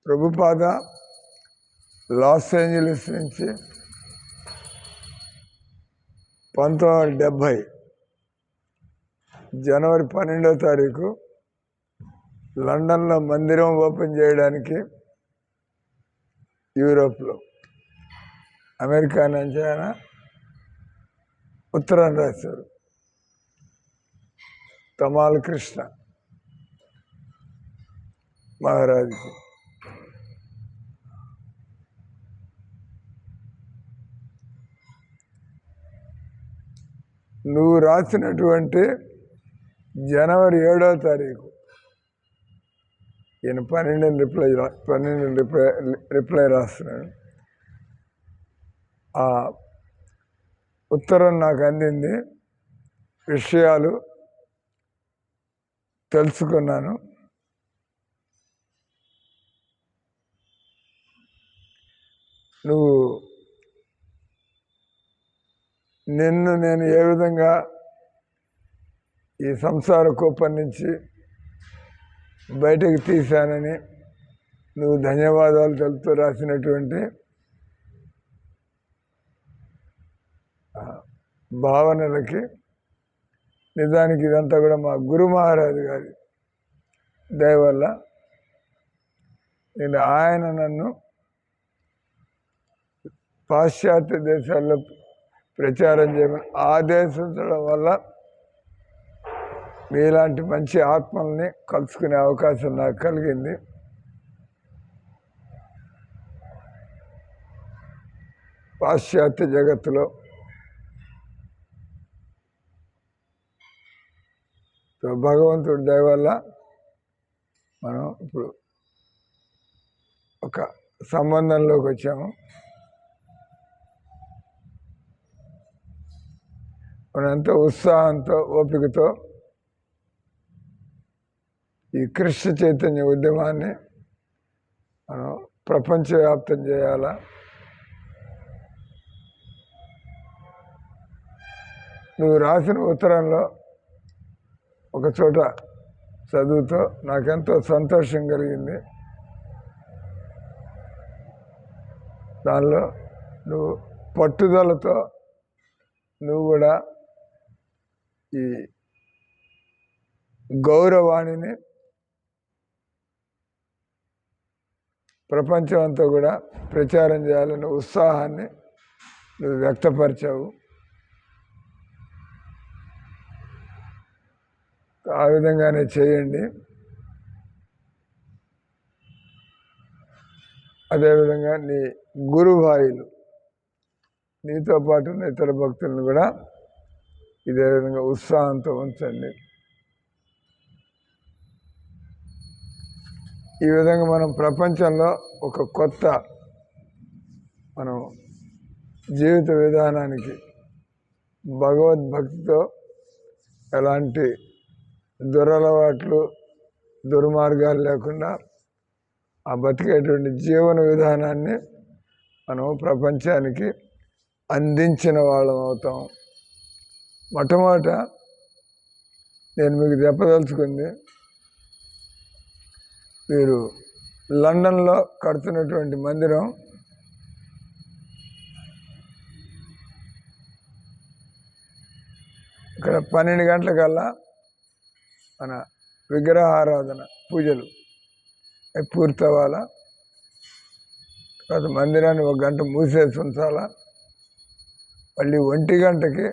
Prabhupada loss Angeles నుంచి 1970 జనవరి 12వ తారీఖు లండన్లో మందిరం ఓపెన్ చేయడానికి యూరోప్లో అమెరికా నుంచి ఆయన ఉత్తరం రాశారు. తమాల్ కృష్ణ మహారాజుకి. నువ్వు రాసినటువంటి జనవరి 7వ తారీఖు ఈయన 12 రిప్లై రాస్తున్నాడు. ఆ ఉత్తరం నాకు అందింది, విషయాలు తెలుసుకున్నాను. నిన్ను నేను ఏ విధంగా ఈ సంసార కూపం నుంచి బయటకు తీశానని నువ్వు ధన్యవాదాలు తెలుపుతూ రాసినటువంటి భావనలకి, నిజానికి ఇదంతా కూడా మా గురు మహారాజు గారి దయ వల్ల ఆయన నన్ను పాశ్చాత్య దేశాల్లో ప్రచారం చేయమని ఆదేశించడం వల్ల మీలాంటి మంచి ఆత్మల్ని కలుసుకునే అవకాశం నాకు కలిగింది. పాశ్చాత్య జగత్తులో భగవంతుడి దయ వల్ల మనం ఇప్పుడు ఒక సంబంధంలోకి వచ్చాము. మనం ఎంతో ఉత్సాహంతో, ఓపికతో ఈ కృష్ణ చైతన్య ఉద్యమాన్ని మనం ప్రపంచవ్యాప్తం చేయాలా. నువ్వు రాసిన ఉత్తరంలో ఒక చోట చదువుతో నాకెంతో సంతోషం కలిగింది. దానిలో నువ్వు పట్టుదలతో నువ్వు కూడా ఈ గౌరవాణిని ప్రపంచం అంతా కూడా ప్రచారం చేయాలనే ఉత్సాహాన్ని నువ్వు వ్యక్తపరిచావు. ఆ విధంగానే చేయండి. అదేవిధంగా నీ గురుభాయిలు, నీతో పాటు ఉన్న ఇతర భక్తులను కూడా ఇదే విధంగా ఉత్సాహంతో ఉంచండి. ఈ విధంగా మనం ప్రపంచంలో ఒక కొత్త మనం జీవిత విధానానికి భగవద్భక్తితో ఎలాంటి దురలవాట్లు, దుర్మార్గాలు లేకుండా ఆ బతికేటువంటి జీవన విధానాన్ని మనం ప్రపంచానికి అందించిన వాళ్ళం అవుతాం. మొట్టమొదట నేను మీకు చెప్పదలుచుకుంది, మీరు లండన్లో కడుతున్నటువంటి మందిరం ఇక్కడ 12 గంటలకల్లా మన విగ్రహారాధన పూజలు పూర్తవ్వాలా. తర్వాత మందిరాన్ని 1 గంట మూసేసి ఉంచాలా. మళ్ళీ 1 గంటకి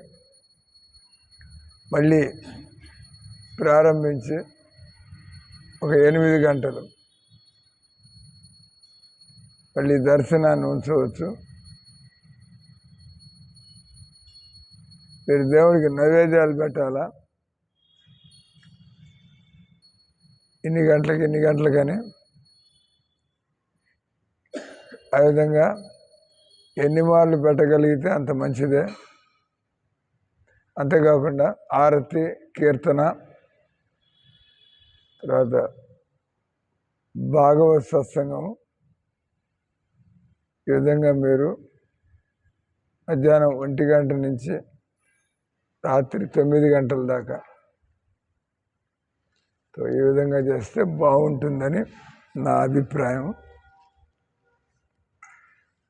మళ్ళీ ప్రారంభించి ఒక 8 గంటలు మళ్ళీ దర్శనాన్ని ఉంచవచ్చు. మీరు దేవుడికి నైవేద్యాలు పెట్టాలా, ఇన్ని గంటలకని. ఆ విధంగా ఎన్ని మార్లు పెట్టగలిగితే అంత మంచిదే. అంతేకాకుండా ఆరతి, కీర్తన, తర్వాత భాగవత సత్సంగం, ఈ విధంగా మీరు మధ్యాహ్నం 1 గంట నుంచి రాత్రి 9 గంటల దాకా ఈ విధంగా చేస్తే బాగుంటుందని నా అభిప్రాయం.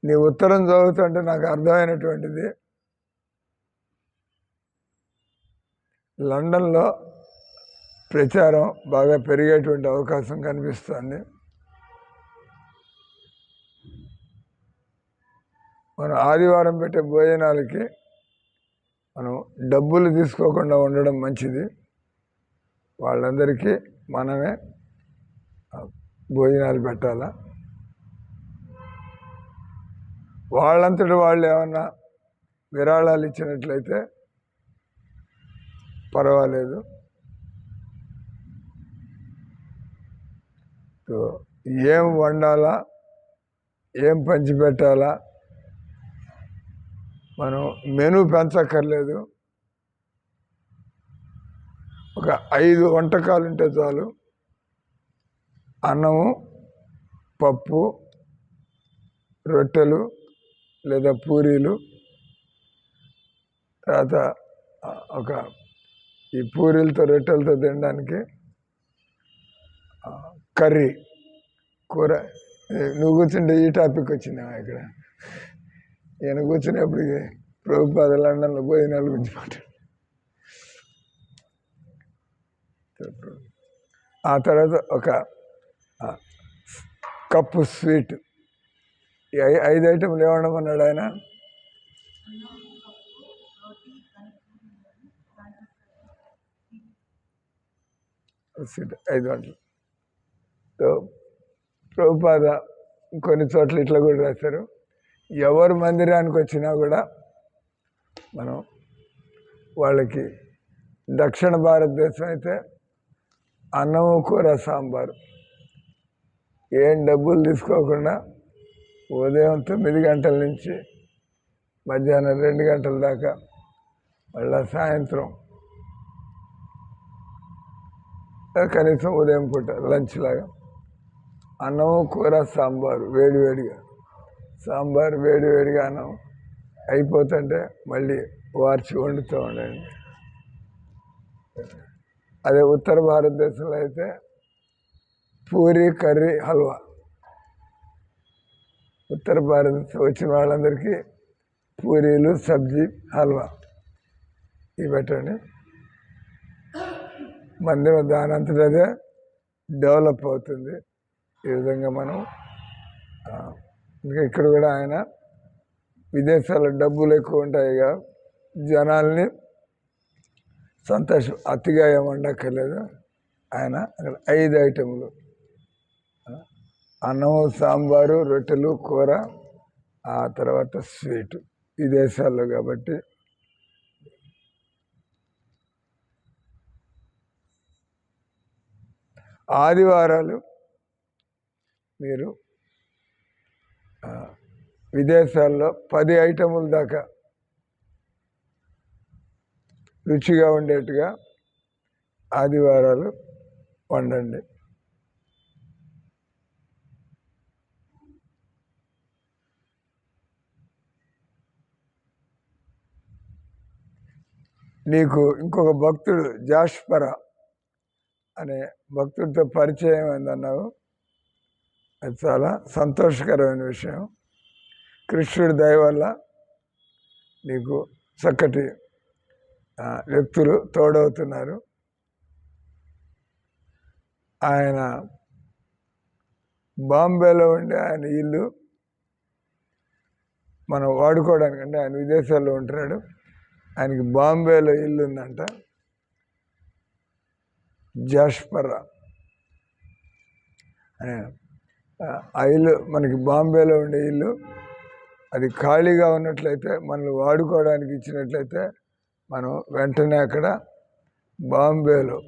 నీ ఉత్తరం చదువుతుంటే నాకు అర్థమైనటువంటిది, లండన్లో ప్రచారం బాగా పెరిగేటువంటి అవకాశం కనిపిస్తుంది. మనం ఆదివారం పెట్టే భోజనాలకి మనం డబ్బులు తీసుకోకుండా ఉండడం మంచిది. వాళ్ళందరికీ మనమే భోజనాలు పెట్టాలా. వాళ్ళంతటి వాళ్ళు ఏమన్నా విరాళాలు ఇచ్చినట్లయితే పర్వాలేదు. ఏం వండాలా, ఏం పంచిపెట్టాలా, మనం మెనూ పెంచక్కర్లేదు. ఒక 5 వంటకాలు ఉంటే చాలు. అన్నము, పప్పు, రొట్టెలు లేదా పూరీలు, తర్వాత ఈ పూరీలతో రొట్టెలతో తినడానికి కర్రీ, కూర. నువ్వు కూర్చుంటే ఈ టాపిక్ వచ్చిందా ఇక్కడ? ఈయన కూర్చునేప్పటికి ప్రభుపాద లండన్లో భోజనాల గురించి మాట్లాడు. ఆ తర్వాత ఒక కప్పు స్వీట్. 5 ఐటెంలు ఏమన్నాడు ఆయన? స్వీట్ 5 వంటలు. ప్రభుపాద కొన్ని చోట్ల ఇట్లా కూడా రాశారు, ఎవరు మందిరానికి వచ్చినా కూడా మనం వాళ్ళకి, దక్షిణ భారతదేశం అయితే అన్నము, కూర, సాంబారు, ఏం డబ్బులు తీసుకోకుండా ఉదయం 9 గంటల నుంచి మధ్యాహ్నం 2 గంటల దాకా, మళ్ళీ సాయంత్రం కనీసం ఉదయం పూట లంచ్ లాగా అన్నము, కూర, సాంబారు వేడివేడిగా, సాంబార్ వేడివేడిగా అన్నం అయిపోతుంటే మళ్ళీ వార్చి వండుతూ ఉండండి. అదే ఉత్తర భారతదేశంలో అయితే పూరి, కర్రీ, హల్వా. ఉత్తర భారతదేశం వచ్చిన వాళ్ళందరికీ పూరీలు, సబ్జీ, హల్వా ఇవి పెట్టండి. మందిరం దానంతటదే డెవలప్ అవుతుంది. ఈ విధంగా మనం ఇంకా ఇక్కడ కూడా ఆయన విదేశాల్లో డబ్బులు ఎక్కువ ఉంటాయిగా, జనాల్ని సంతోషం అతిగా ఏమండక్కర్లేదు. ఆయన అక్కడ 5 ఐటెంలు, అన్నము, సాంబారు, రొట్టెలు, కూర, ఆ తర్వాత స్వీటు. విదేశాల్లో కాబట్టి ఆదివారాలు మీరు విదేశాల్లో 10 ఐటెంల దాకా రుచిగా ఉండేట్టుగా ఆదివారాలు వండండి. నీకు ఇంకొక భక్తుడు జాష్పరా అనే భక్తుడితో పరిచయం అయిందన్నావు. అది చాలా సంతోషకరమైన విషయం. కృష్ణుడి దయ వల్ల నీకు చక్కటి వ్యక్తులు తోడవుతున్నారు. ఆయన బాంబేలో ఉండే ఆయన ఇల్లు మనం వాడుకోవడానికి, అంటే ఆయన విదేశాల్లో ఉంటున్నాడు, ఆయనకి బాంబేలో ఇల్లు ఉందంట. జాష్పరా అనే ఆ ఇల్లు మనకి బాంబేలో ఉండే ఇల్లు, అది ఖాళీగా ఉన్నట్లయితే మనల్ని వాడుకోవడానికి ఇచ్చినట్లయితే మనం వెంటనే అక్కడ బాంబేలో,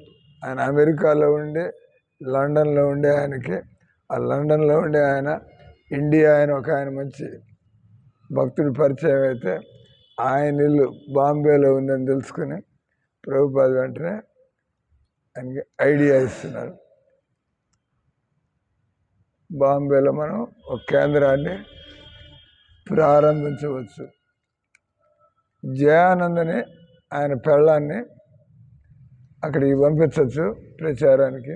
ఆయన అమెరికాలో ఉండి లండన్లో ఉండే ఆయనకి, ఆ లండన్లో ఉండే ఆయన ఇండియా ఆయన ఒక ఆయన మంచి భక్తుడి పరిచయం అయితే ఆయన ఇల్లు బాంబేలో ఉందని తెలుసుకుని ప్రభుపాద వెంటనే ఆయనకి ఐడియా ఇస్తున్నారు. బాంబేలో మనం ఒక కేంద్రాన్ని ప్రారంభించవచ్చు. జయానందని ఆయన పెళ్ళాన్ని అక్కడికి పంపించవచ్చు ప్రచారానికి.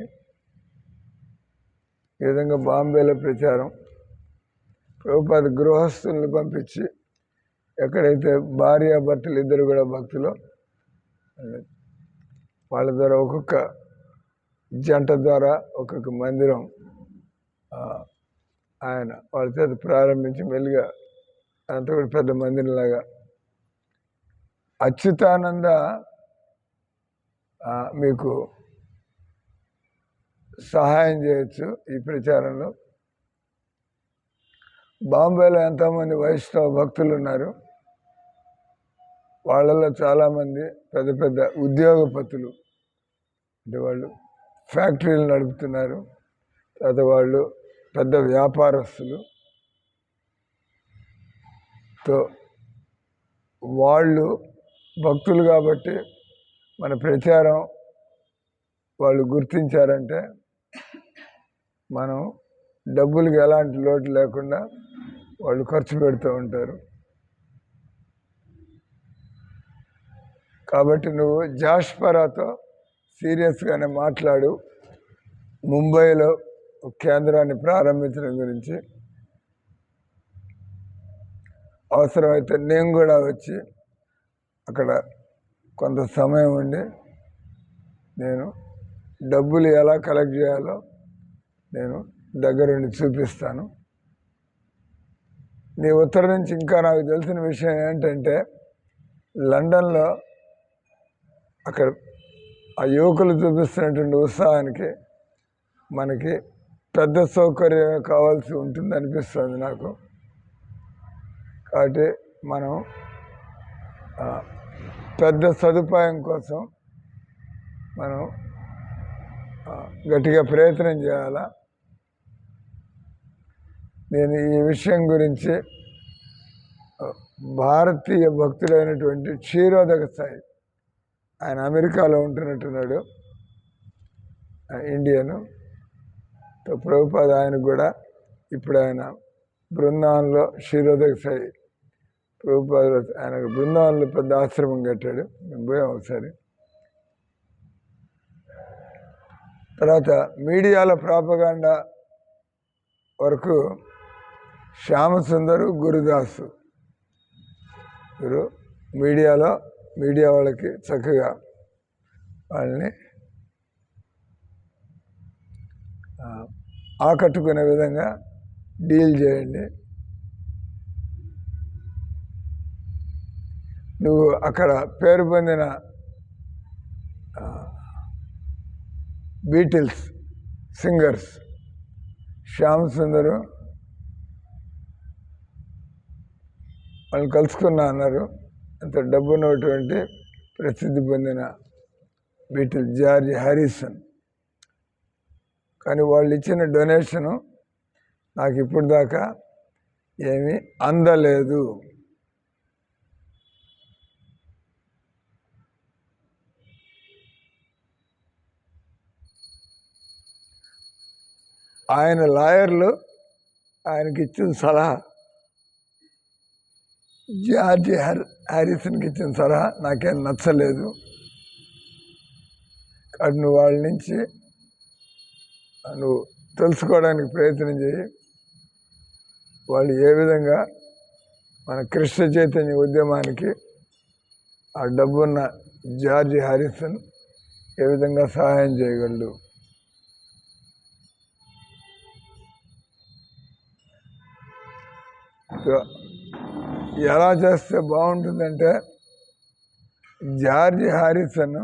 ఈ విధంగా బాంబేలో ప్రచారం ప్రభుపాద గృహస్థుల్ని పంపించి ఎక్కడైతే భార్యాభర్తలు ఇద్దరు కూడా భక్తులు వాళ్ళ ద్వారా ఒక్కొక్క జంట ద్వారా ఒక్కొక్క మందిరం ఆయన వాళ్ళ చేత ప్రారంభించి మెల్లిగా అంతా కూడా పెద్ద మందిరంలాగా అచ్యుతానంద మీకు సహాయం చేయొచ్చు ఈ ప్రచారంలో. బాంబేలో ఎంతోమంది వైష్ణవ భక్తులు ఉన్నారు. వాళ్ళలో చాలామంది పెద్ద పెద్ద ఉద్యోగపతులు, అంటే వాళ్ళు ఫ్యాక్టరీలు నడుపుతున్నారు, తర్వాత వాళ్ళు పెద్ద వ్యాపారస్తులు. వాళ్ళు భక్తులు కాబట్టి మన ప్రచారం వాళ్ళు గుర్తించారంటే మనం డబ్బులకి ఎలాంటి లోటు లేకుండా వాళ్ళు ఖర్చు పెడుతూ ఉంటారు. కాబట్టి నువ్వు జాష్పరాతో సీరియస్గానే మాట్లాడు. ముంబైలో కేంద్రాన్ని ప్రారంభించడం గురించి అవసరమైతే నేను కూడా వచ్చి అక్కడ కొంత సమయం ఉండి నేను డబ్బులు ఎలా కలెక్ట్ చేయాలో నేను దగ్గరుండి చూపిస్తాను. నీ ఉత్తరం నుంచి ఇంకా నాకు తెలిసిన విషయం ఏంటంటే లండన్లో అక్కడ ఆ యువకులు చూపిస్తున్నటువంటి ఉత్సాహానికి మనకి పెద్ద సౌకర్యం కావాల్సి ఉంటుంది అనిపిస్తుంది నాకు. కాబట్టి మనం పెద్ద సదుపాయం కోసం మనం గట్టిగా ప్రయత్నం చేయాలా. నేను ఈ విషయం గురించి భారతీయ భక్తుడైనటువంటి క్షీరోదక సాయి, ఆయన అమెరికాలో ఉంటున్నట్టున్నాడు, ఇండియను. ప్రభుపాద ఆయన కూడా ఇప్పుడు ఆయన బృందావనంలో క్షీరోదక సాయి ప్రభుపాద ఆయన బృందావనంలో పెద్ద ఆశ్రమం కట్టాడు. మేము పోయాం ఒకసారి. తర్వాత మీడియాలో ప్రాపగాండా వరకు శ్యామసుందరు, గురుదాసు గురు మీడియా వాళ్ళకి చక్కగా వాళ్ళని ఆకట్టుకునే విధంగా డీల్ చేయండి. నువ్వు అక్కడ పేరు పొందిన బీటిల్స్ సింగర్స్ శ్యామ్ సుందరు వాళ్ళు కలుసుకున్నా అన్నారు. అంత డబ్బున్నటువంటి ప్రసిద్ధి పొందిన బీటిల్ జార్జ్ హారిసన్. కానీ వాళ్ళు ఇచ్చిన డొనేషను నాకు ఇప్పుడు దాకా ఏమీ అందలేదు. ఆయన లాయర్లు ఆయనకి ఇచ్చిన సలహా, జార్జ్ హారిసన్కి ఇచ్చిన సలహా నాకేం నచ్చలేదు. కాబట్టి నువ్వు వాళ్ళ నుంచి నువ్వు తెలుసుకోవడానికి ప్రయత్నం చేయి. వాళ్ళు ఏ విధంగా మన కృష్ణ చైతన్య ఉద్యమానికి ఆ డబ్బున్న జార్జ్ హారిసన్ ఏ విధంగా సహాయం చేయగలడు. ఎలా చేస్తే బాగుంటుందంటే జార్జ్ హారిసన్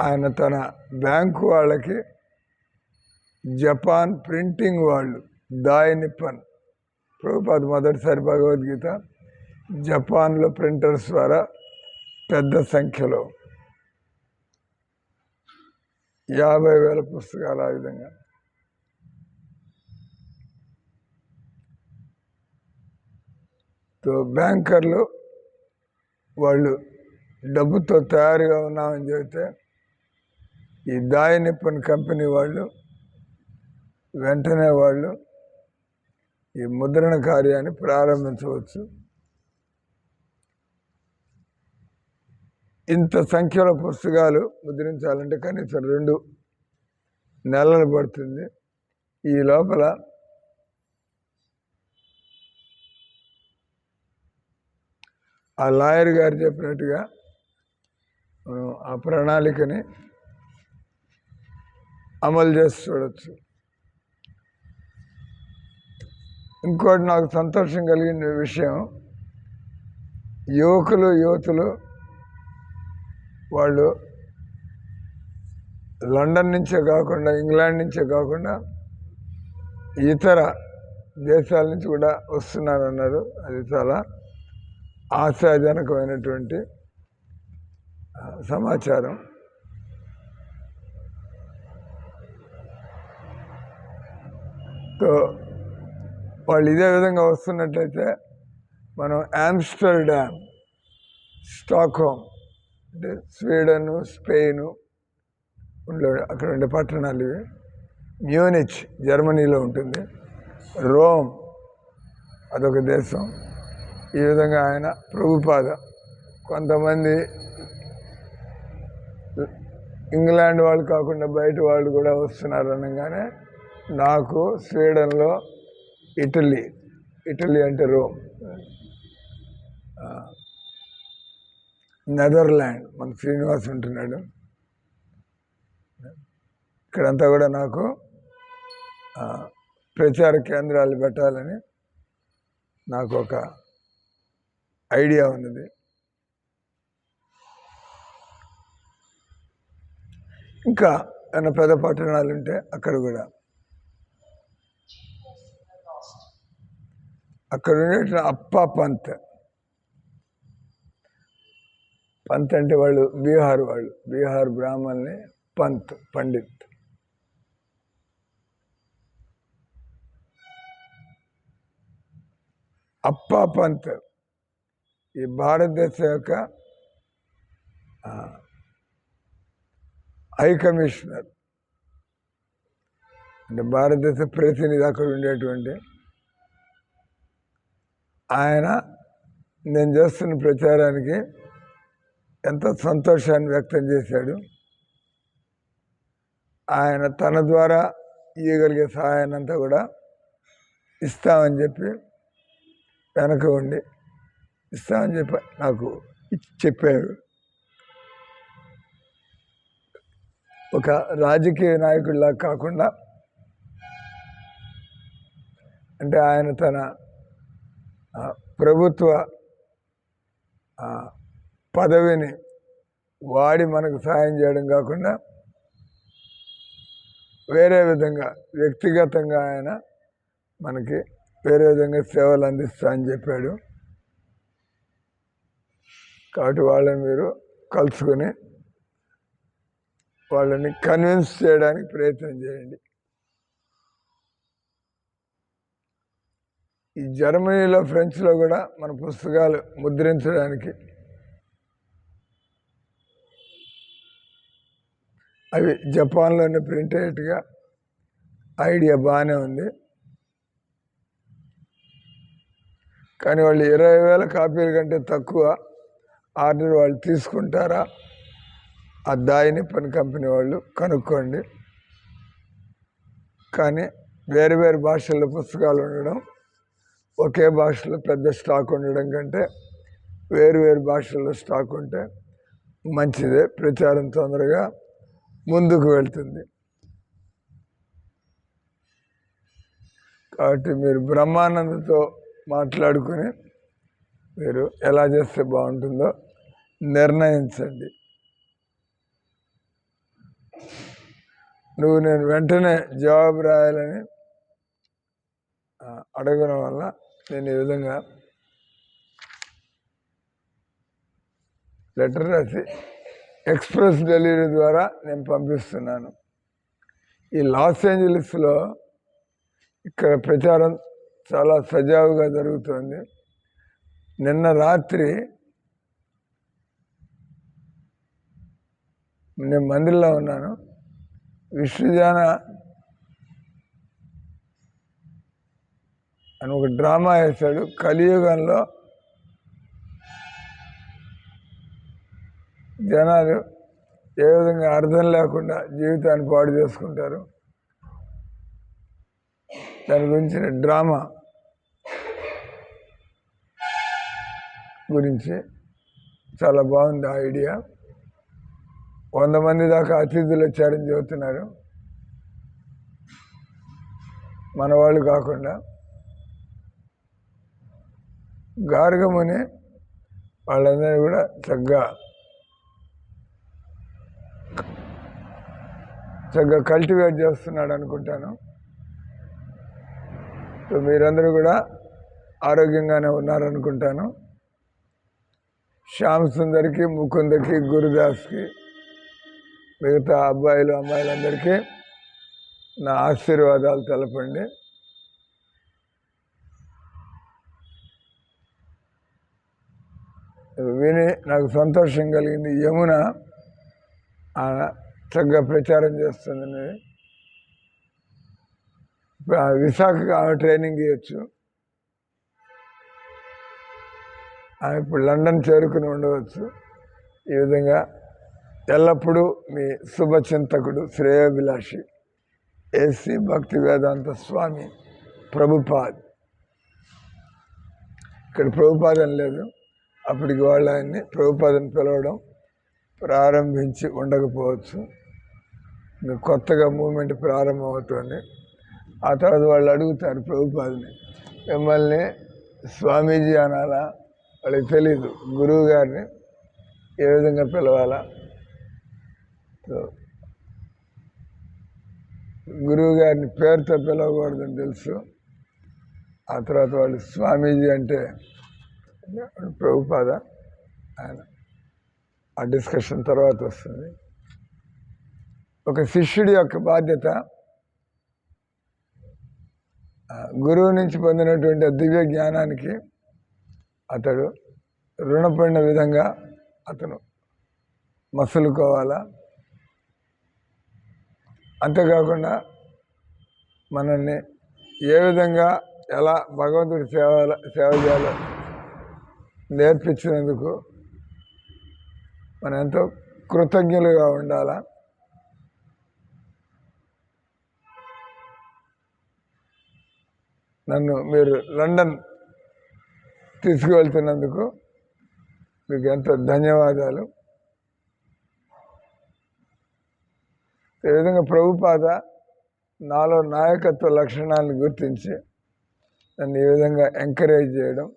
ఆయన తన బ్యాంకు వాళ్ళకి జపాన్ ప్రింటింగ్ వాళ్ళు దాయ్ నిప్పన్ ప్రభుపాద మొదటిసారి భగవద్గీత జపాన్లో ప్రింటర్స్ ద్వారా పెద్ద సంఖ్యలో 50,000 పుస్తకాలు ఆ విధంగా బ్యాంకర్లు వాళ్ళు డబ్బుతో తయారుగా ఉన్నామని చెబితే ఈ దాయ్ నిప్పన్ కంపెనీ వాళ్ళు వెంటనే వాళ్ళు ఈ ముద్రణ కార్యాన్ని ప్రారంభించవచ్చు. ఇంత సంఖ్యలో పుస్తకాలు ముద్రించాలంటే కనీసం 2 నెలలు పడుతుంది. ఈ లోపల ఆ లాయర్ గారు చెప్పినట్టుగా మనం ఆ ప్రణాళికని అమలు చేసి చూడవచ్చు. ఇంకోటి నాకు సంతోషం కలిగిన విషయం, యువతులు వాళ్ళు లండన్ నుంచే కాకుండా, ఇంగ్లాండ్ నుంచే కాకుండా ఇతర దేశాల నుంచి కూడా వస్తున్నారన్నారు. అది చాలా ఆశాజనకమైనటువంటి సమాచారం. సో వాళ్ళు ఇదే విధంగా వస్తున్నట్లయితే మనం ఆమ్స్టర్డామ్, స్టాక్హోమ్ అంటే స్వీడను, స్పెయిను అక్కడ ఉండే పట్టణాలు ఇవి, మ్యూనిచ్ జర్మనీలో ఉంటుంది, రోమ్ అదొక దేశం. ఈ విధంగా ఆయన ప్రభుపాద కొంతమంది ఇంగ్లాండ్ వాళ్ళు కాకుండా బయట వాళ్ళు కూడా వస్తున్నారు అనగానే నాకు స్వీడన్లో ఇటలీ అంటే రోమ్, నెదర్లాండ్ మన శ్రీనివాస్ ఉంటున్నాడు, ఇక్కడంతా కూడా నాకు ప్రచార కేంద్రాలు పెట్టాలని నాకు ఒక ఐడియా ఉన్నది. ఇంకా ఏమైనా పెద్ద పట్టణాలు ఉంటే అక్కడ కూడా, అక్కడ ఉండే అప్పా పంత్ అంటే వాళ్ళు బీహార్ బ్రాహ్మణ్ని పండిత్. అప్పా పంత్ ఈ భారతదేశం యొక్క హై కమిషనర్, అంటే భారతదేశ ప్రతినిధి అక్కడ ఉండేటువంటి ఆయన నేను చేస్తున్న ప్రచారానికి ఎంతో సంతోషాన్ని వ్యక్తం చేశాడు. ఆయన తన ద్వారా ఇవ్వగలిగే సహాయాన్ని అంతా కూడా ఇస్తామని చెప్పి వెనక ఉండి ఇస్తామని చెప్పి నాకు చెప్పారు. ఒక రాజకీయ నాయకుడిలా కాకుండా, అంటే ఆయన తన ప్రభుత్వ పదవిని వాడి మనకు సహాయం చేయడం కాకుండా వేరే విధంగా వ్యక్తిగతంగా ఆయన మనకి వేరే విధంగా సేవలు అందిస్తా అని చెప్పాడు. కాబట్టి వాళ్ళని మీరు కలుసుకొని వాళ్ళని కన్విన్స్ చేయడానికి ప్రయత్నం చేయండి. ఈ జర్మనీలో, ఫ్రెంచ్లో కూడా మన పుస్తకాలు ముద్రించడానికి అవి జపాన్లోనే ప్రింట్ అయ్యేట్టుగా ఐడియా బాగానే ఉంది. కానీ వాళ్ళు 20,000 కాపీల కంటే తక్కువ ఆర్డర్ వాళ్ళు తీసుకుంటారా? ఆ దాయిని పని కంపెనీ వాళ్ళు కనుక్కోండి. కానీ వేరు వేరు భాషల్లో పుస్తకాలు ఉండడం, ఒకే భాషలో పెద్ద స్టాక్ ఉండడం కంటే వేరు వేరు భాషల్లో స్టాక్ ఉంటే మంచిదే, ప్రచారం తొందరగా ముందుకు వెళ్తుంది. కాబట్టి మీరు బ్రహ్మానందతో మాట్లాడుకుని మీరు ఎలా చేస్తే బాగుంటుందో నిర్ణయించండి. నేను వెంటనే జవాబు రాయాలని అడగడం వల్ల నేను ఈ విధంగా లెటర్ రాసి ఎక్స్ప్రెస్ డెలివరీ ద్వారా నేను పంపిస్తున్నాను. ఈ లాస్ ఏంజలీస్లో ఇక్కడ ప్రచారం చాలా సజావుగా జరుగుతుంది. నిన్న రాత్రి నేను మందిరంలో ఉన్నాను. విశ్వజాన అని ఒక డ్రామా వేశాడు. కలియుగంలో జనాలు ఏ విధంగా అర్థం లేకుండా జీవితాన్ని పాడు చేసుకుంటారు, దాని గురించిన డ్రామా. గురించి చాలా బాగుంది ఆ ఐడియా. 100 మంది దాకా అతిథులు వచ్చారని చెబుతున్నారు. మన వాళ్ళు కాకుండా గార్గముని వాళ్ళందరినీ కూడా చక్కగా కల్టివేట్ చేస్తున్నాడు అనుకుంటాను. సో మీరందరూ కూడా ఆరోగ్యంగానే ఉన్నారనుకుంటాను. శ్యామ్ సుందర్కి, ముకుందకి, గురుదాస్కి, మిగతా అబ్బాయిలు అమ్మాయిలందరికీ నా ఆశీర్వాదాలు తెలపండి. విని నాకు సంతోషం కలిగింది. యమున చక్కగా ప్రచారం చేస్తుందని. విశాఖకి ఆమె ట్రైనింగ్ ఇవ్వచ్చు. ఆమె ఇప్పుడు లండన్ చేరుకుని ఉండవచ్చు. ఈ విధంగా ఎల్లప్పుడూ మీ శుభచింతకుడు, శ్రేయోభిలాషి ఏసీ భక్తి వేదాంత స్వామి ప్రభుపాద్. ఇక్కడ ప్రభుపాద్ అని లేదు, అప్పటికి వాళ్ళు ఆయన్ని ప్రభుపాదని పిలవడం ప్రారంభించి ఉండకపోవచ్చు. కొత్తగా మూమెంట్ ప్రారంభమవుతుంది. ఆ తర్వాత వాళ్ళు అడుగుతారు ప్రభుపాదని, మిమ్మల్ని స్వామీజీ అనాలా, వాళ్ళకి తెలీదు. గురువు గారిని ఏ విధంగా పిలవాలా. గురువు గారిని పేరుతో పిలవకూడదని తెలుసు. ఆ తర్వాత వాళ్ళు స్వామీజీ అంటే ప్రభుపాద ఆయన. ఆ డిస్కషన్ తర్వాత వస్తుంది. ఒక శిష్యుడి యొక్క బాధ్యత గురువు నుంచి పొందినటువంటి దివ్య జ్ఞానానికి అతడు రుణపడిన విధంగా అతను మసులుకోవాలా. అంతేకాకుండా మనల్ని ఏ విధంగా ఎలా భగవంతుడి సేవ చేయాలో నేర్పించినందుకు మనం ఎంతో కృతజ్ఞులుగా ఉండాలా. నన్ను మీరు లండన్ తీసుకువెళ్తున్నందుకు మీకు ఎంతో ధన్యవాదాలు. ఈ విధంగా ప్రభుపాద నాలో నాయకత్వ లక్షణాలను గుర్తించి నన్ను ఈ విధంగా ఎంకరేజ్ చేయడం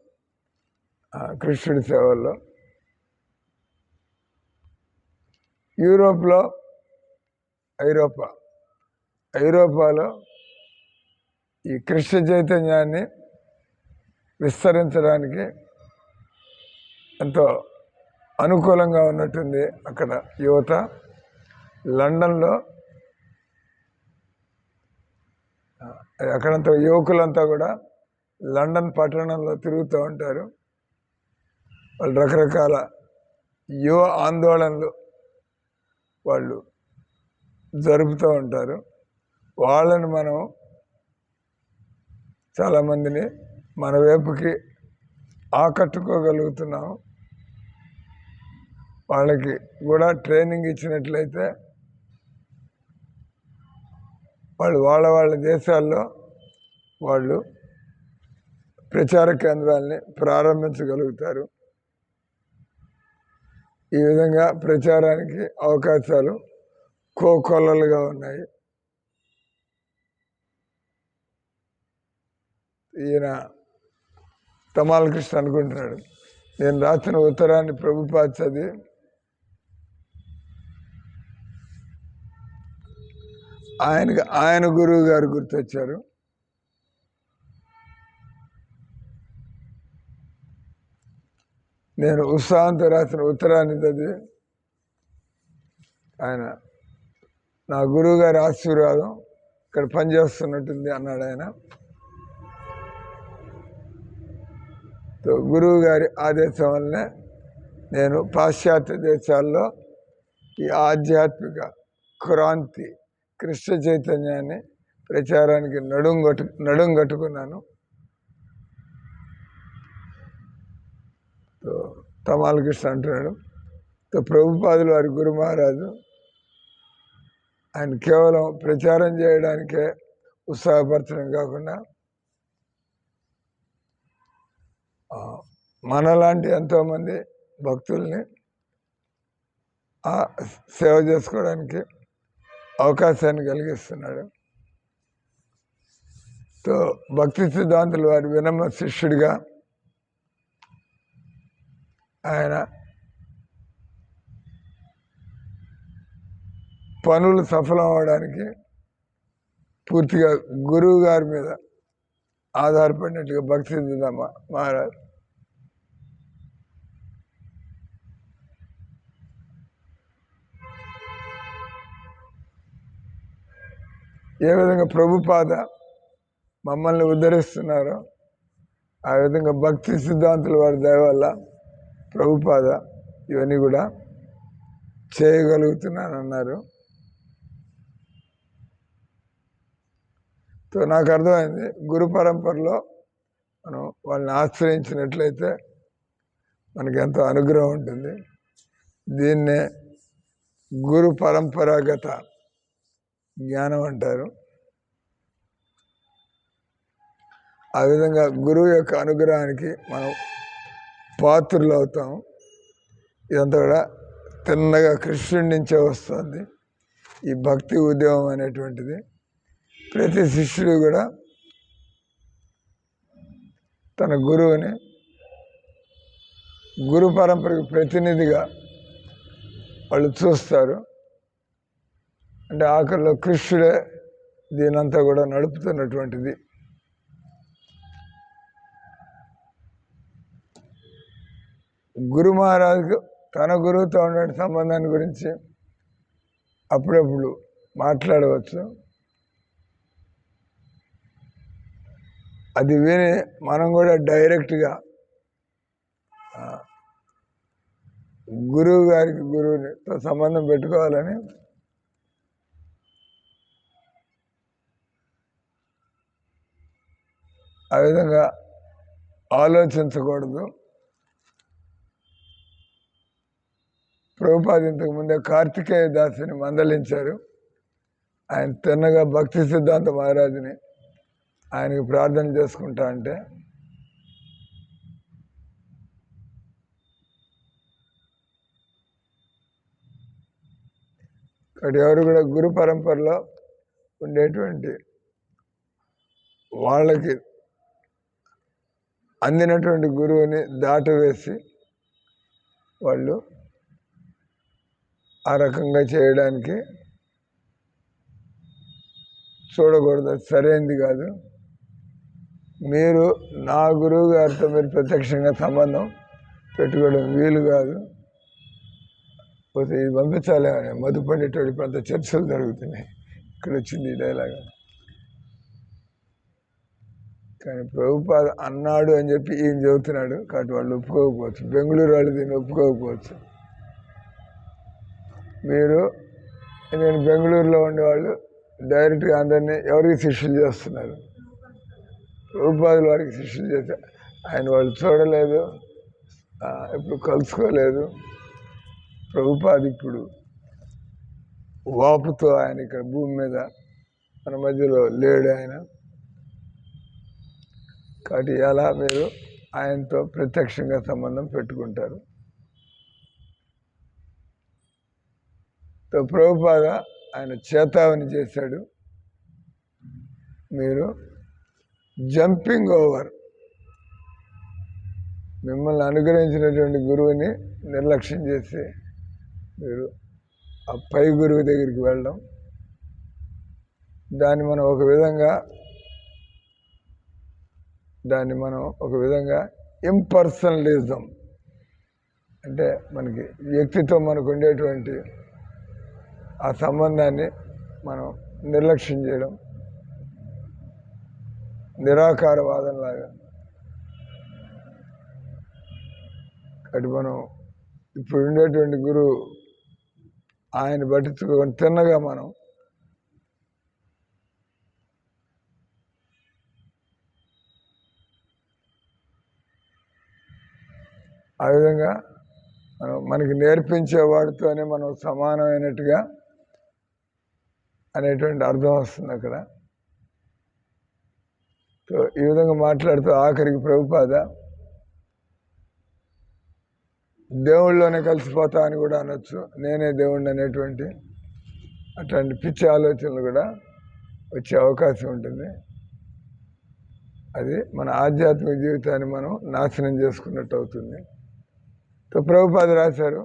కృష్ణుడి సేవల్లో. ఐరోపాలో ఈ కృష్ణ చైతన్యాన్ని విస్తరించడానికి ఎంతో అనుకూలంగా ఉన్నట్టుంది అక్కడ యువత. లండన్లో అక్కడంతా యువకులంతా కూడా లండన్ పట్టణంలో తిరుగుతూ ఉంటారు. వాళ్ళు రకరకాల యువ ఆందోళనలు వాళ్ళు జరుపుతూ ఉంటారు. వాళ్ళని మనం చాలామందిని మన వైపుకి ఆకట్టుకోగలుగుతున్నాం. వాళ్ళకి కూడా ట్రైనింగ్ ఇచ్చినట్లయితే వాళ్ళు వాళ్ళ దేశాల్లో వాళ్ళు ప్రచార కేంద్రాలని ప్రారంభించగలుగుతారు. ఈ విధంగా ప్రచారానికి అవకాశాలు కోకొల్లలుగా ఉన్నాయి. ఈయన తమాల కృష్ణ అనుకుంటున్నాడు, నేను రాసిన ఉత్తరాన్ని ప్రభుపాద్ చదివి ఆయన గురువు గారు గుర్తొచ్చారు. నేను ఉత్సాహంతో రాసిన ఉత్తరాన్ని చదివి ఆయన నా గురువు గారి ఆశీర్వాదం ఇక్కడ పనిచేస్తున్నట్టుంది అన్నాడు ఆయన. గురువు గారి ఆదేశం వల్లనే నేను పాశ్చాత్య దేశాల్లో ఈ ఆధ్యాత్మిక క్రాంతి కృష్ణ చైతన్యాన్ని ప్రచారానికి నడుం కట్టుకున్నాను. తమాల కృష్ణ అంటున్నాడు, ప్రభుపాదులు వారి గురు మహారాజు ఆయన కేవలం ప్రచారం చేయడానికే ఉత్సాహపరచడం కాకుండా మనలాంటి ఎంతోమంది భక్తుల్ని సేవ చేసుకోవడానికి అవకాశాన్ని కలిగిస్తున్నాడు. సో భక్తి సిద్ధాంతులు వారి వినమ్ర శిష్యుడిగా ఆయన పనులు సఫలం అవడానికి పూర్తిగా గురువు గారి మీద ఆధారపడినట్టుగా భక్తి సిద్ధాంత మహారాజ్ ఏ విధంగా ప్రభుపాద మమ్మల్ని ఉద్ధరిస్తున్నారో ఆ విధంగా భక్తి సిద్ధాంతుల వారి దయ వల్ల ప్రభుపాద ఇవన్నీ కూడా చేయగలుగుతున్నానన్నారు. సో నాకు అర్థమైంది, గురు పరంపరలో మనం వాళ్ళని ఆశ్రయించినట్లయితే మనకి ఎంతో అనుగ్రహం ఉంటుంది. దీన్నే గురు పరంపరాగత జ్ఞానం అంటారు. ఆ విధంగా గురువు యొక్క అనుగ్రహానికి మనం పాత్రులు అవుతాం. ఇదంతా కూడా తిన్నగా కృష్ణుడి నుంచే వస్తుంది ఈ భక్తి ఉద్యమం అనేటువంటిది. ప్రతి శిష్యుడు కూడా తన గురువుని గురు పరంపరకు ప్రతినిధిగా వాళ్ళు చూస్తారు. అంటే ఆఖరిలో కృష్ణుడే దీనంతా కూడా నడుపుతున్నటువంటిది. గురు మహారాజుకు తన గురువుతో ఉండే సంబంధాన్ని గురించి అప్పుడప్పుడు మాట్లాడవచ్చు. అది విని మనం కూడా డైరెక్ట్గా గురువు గారికి గురువునితో సంబంధం పెట్టుకోవాలని ఆ విధంగా ఆలోచించకూడదు. ప్రభుపాద ఇంతకు ముందే కార్తికేయ దాసుని మందలించారు. ఆయన తిన్నగా భక్తి సిద్ధాంత మహారాజుని ఆయనకి ప్రార్థన చేసుకుంటా అంటే ఇక్కడ ఎవరు కూడా గురు పరంపరలో ఉండేటువంటి వాళ్ళకి అందినటువంటి గురువుని దాటవేసి వాళ్ళు ఆ రకంగా చేయడానికి చూడకూడదు, సరైనది కాదు. మీరు నా గురువు గారితో మీరు ప్రత్యక్షంగా సంబంధం పెట్టుకోవడం వీలు కాదు. పోతే ఇది పంపించాలేమని మధుపండితోడి కొంత చర్చలు జరుగుతున్నాయి. ఇక్కడ వచ్చింది ఈ డైలాగ్. కానీ ప్రభుపాద అన్నాడు అని చెప్పి ఈయన చెబుతున్నాడు కాబట్టి వాళ్ళు ఒప్పుకోకపోవచ్చు. బెంగళూరు వాళ్ళు దీన్ని ఒప్పుకోకపోవచ్చు. నేను బెంగళూరులో ఉండేవాళ్ళు డైరెక్ట్గా అందరినీ ఎవరికి శిష్యులు చేస్తున్నారు. ప్రభుపాదులు వారికి శిష్యులు చేస్తే ఆయన వాళ్ళు చూడలేదు, ఎప్పుడు కలుసుకోలేదు. ప్రభుపాద ఇప్పుడు వాపుతో ఆయన ఇక్కడ భూమి మీద మన మధ్యలో లేడు ఆయన. కాబట్టి ఎలా మీరు ఆయనతో ప్రత్యక్షంగా సంబంధం పెట్టుకుంటారు. ప్రభుపాద ఆయన చేతావని చేశాడు. మీరు జంపింగ్ ఓవర్ మిమ్మల్ని అనుగ్రహించినటువంటి గురువుని నిర్లక్ష్యం చేసి మీరు ఆ పై గురువు దగ్గరికి వెళ్ళడం, దాన్ని మనం ఒక విధంగా ఇంపర్సనలిజం అంటే మనకి వ్యక్తితో మనకు ఉండేటువంటి ఆ సంబంధాన్ని మనం నిర్లక్ష్యం చేయడం, నిరాకారవాదంలాగా. అటు మనం ఇప్పుడు ఉండేటువంటి గురువు ఆయన పట్టించుకొని తిన్నగా మనం ఆ విధంగా మనకి నేర్పించేవాడితోనే మనం సమానమైనట్టుగా అనేటువంటి అర్థం వస్తుంది అక్కడ. సో ఈ విధంగా మాట్లాడుతూ ఆఖరికి ప్రభుపాద దేవుళ్ళలోనే కలిసిపోతా అని కూడా అనొచ్చు. నేనే దేవుణ్ణి అనేటువంటి అట్లాంటి పిచ్చి ఆలోచనలు కూడా వచ్చే అవకాశం ఉంటుంది. అది మన ఆధ్యాత్మిక జీవితాన్ని మనం నాశనం చేసుకున్నట్టు అవుతుంది. ప్రభుపాద రాశారు,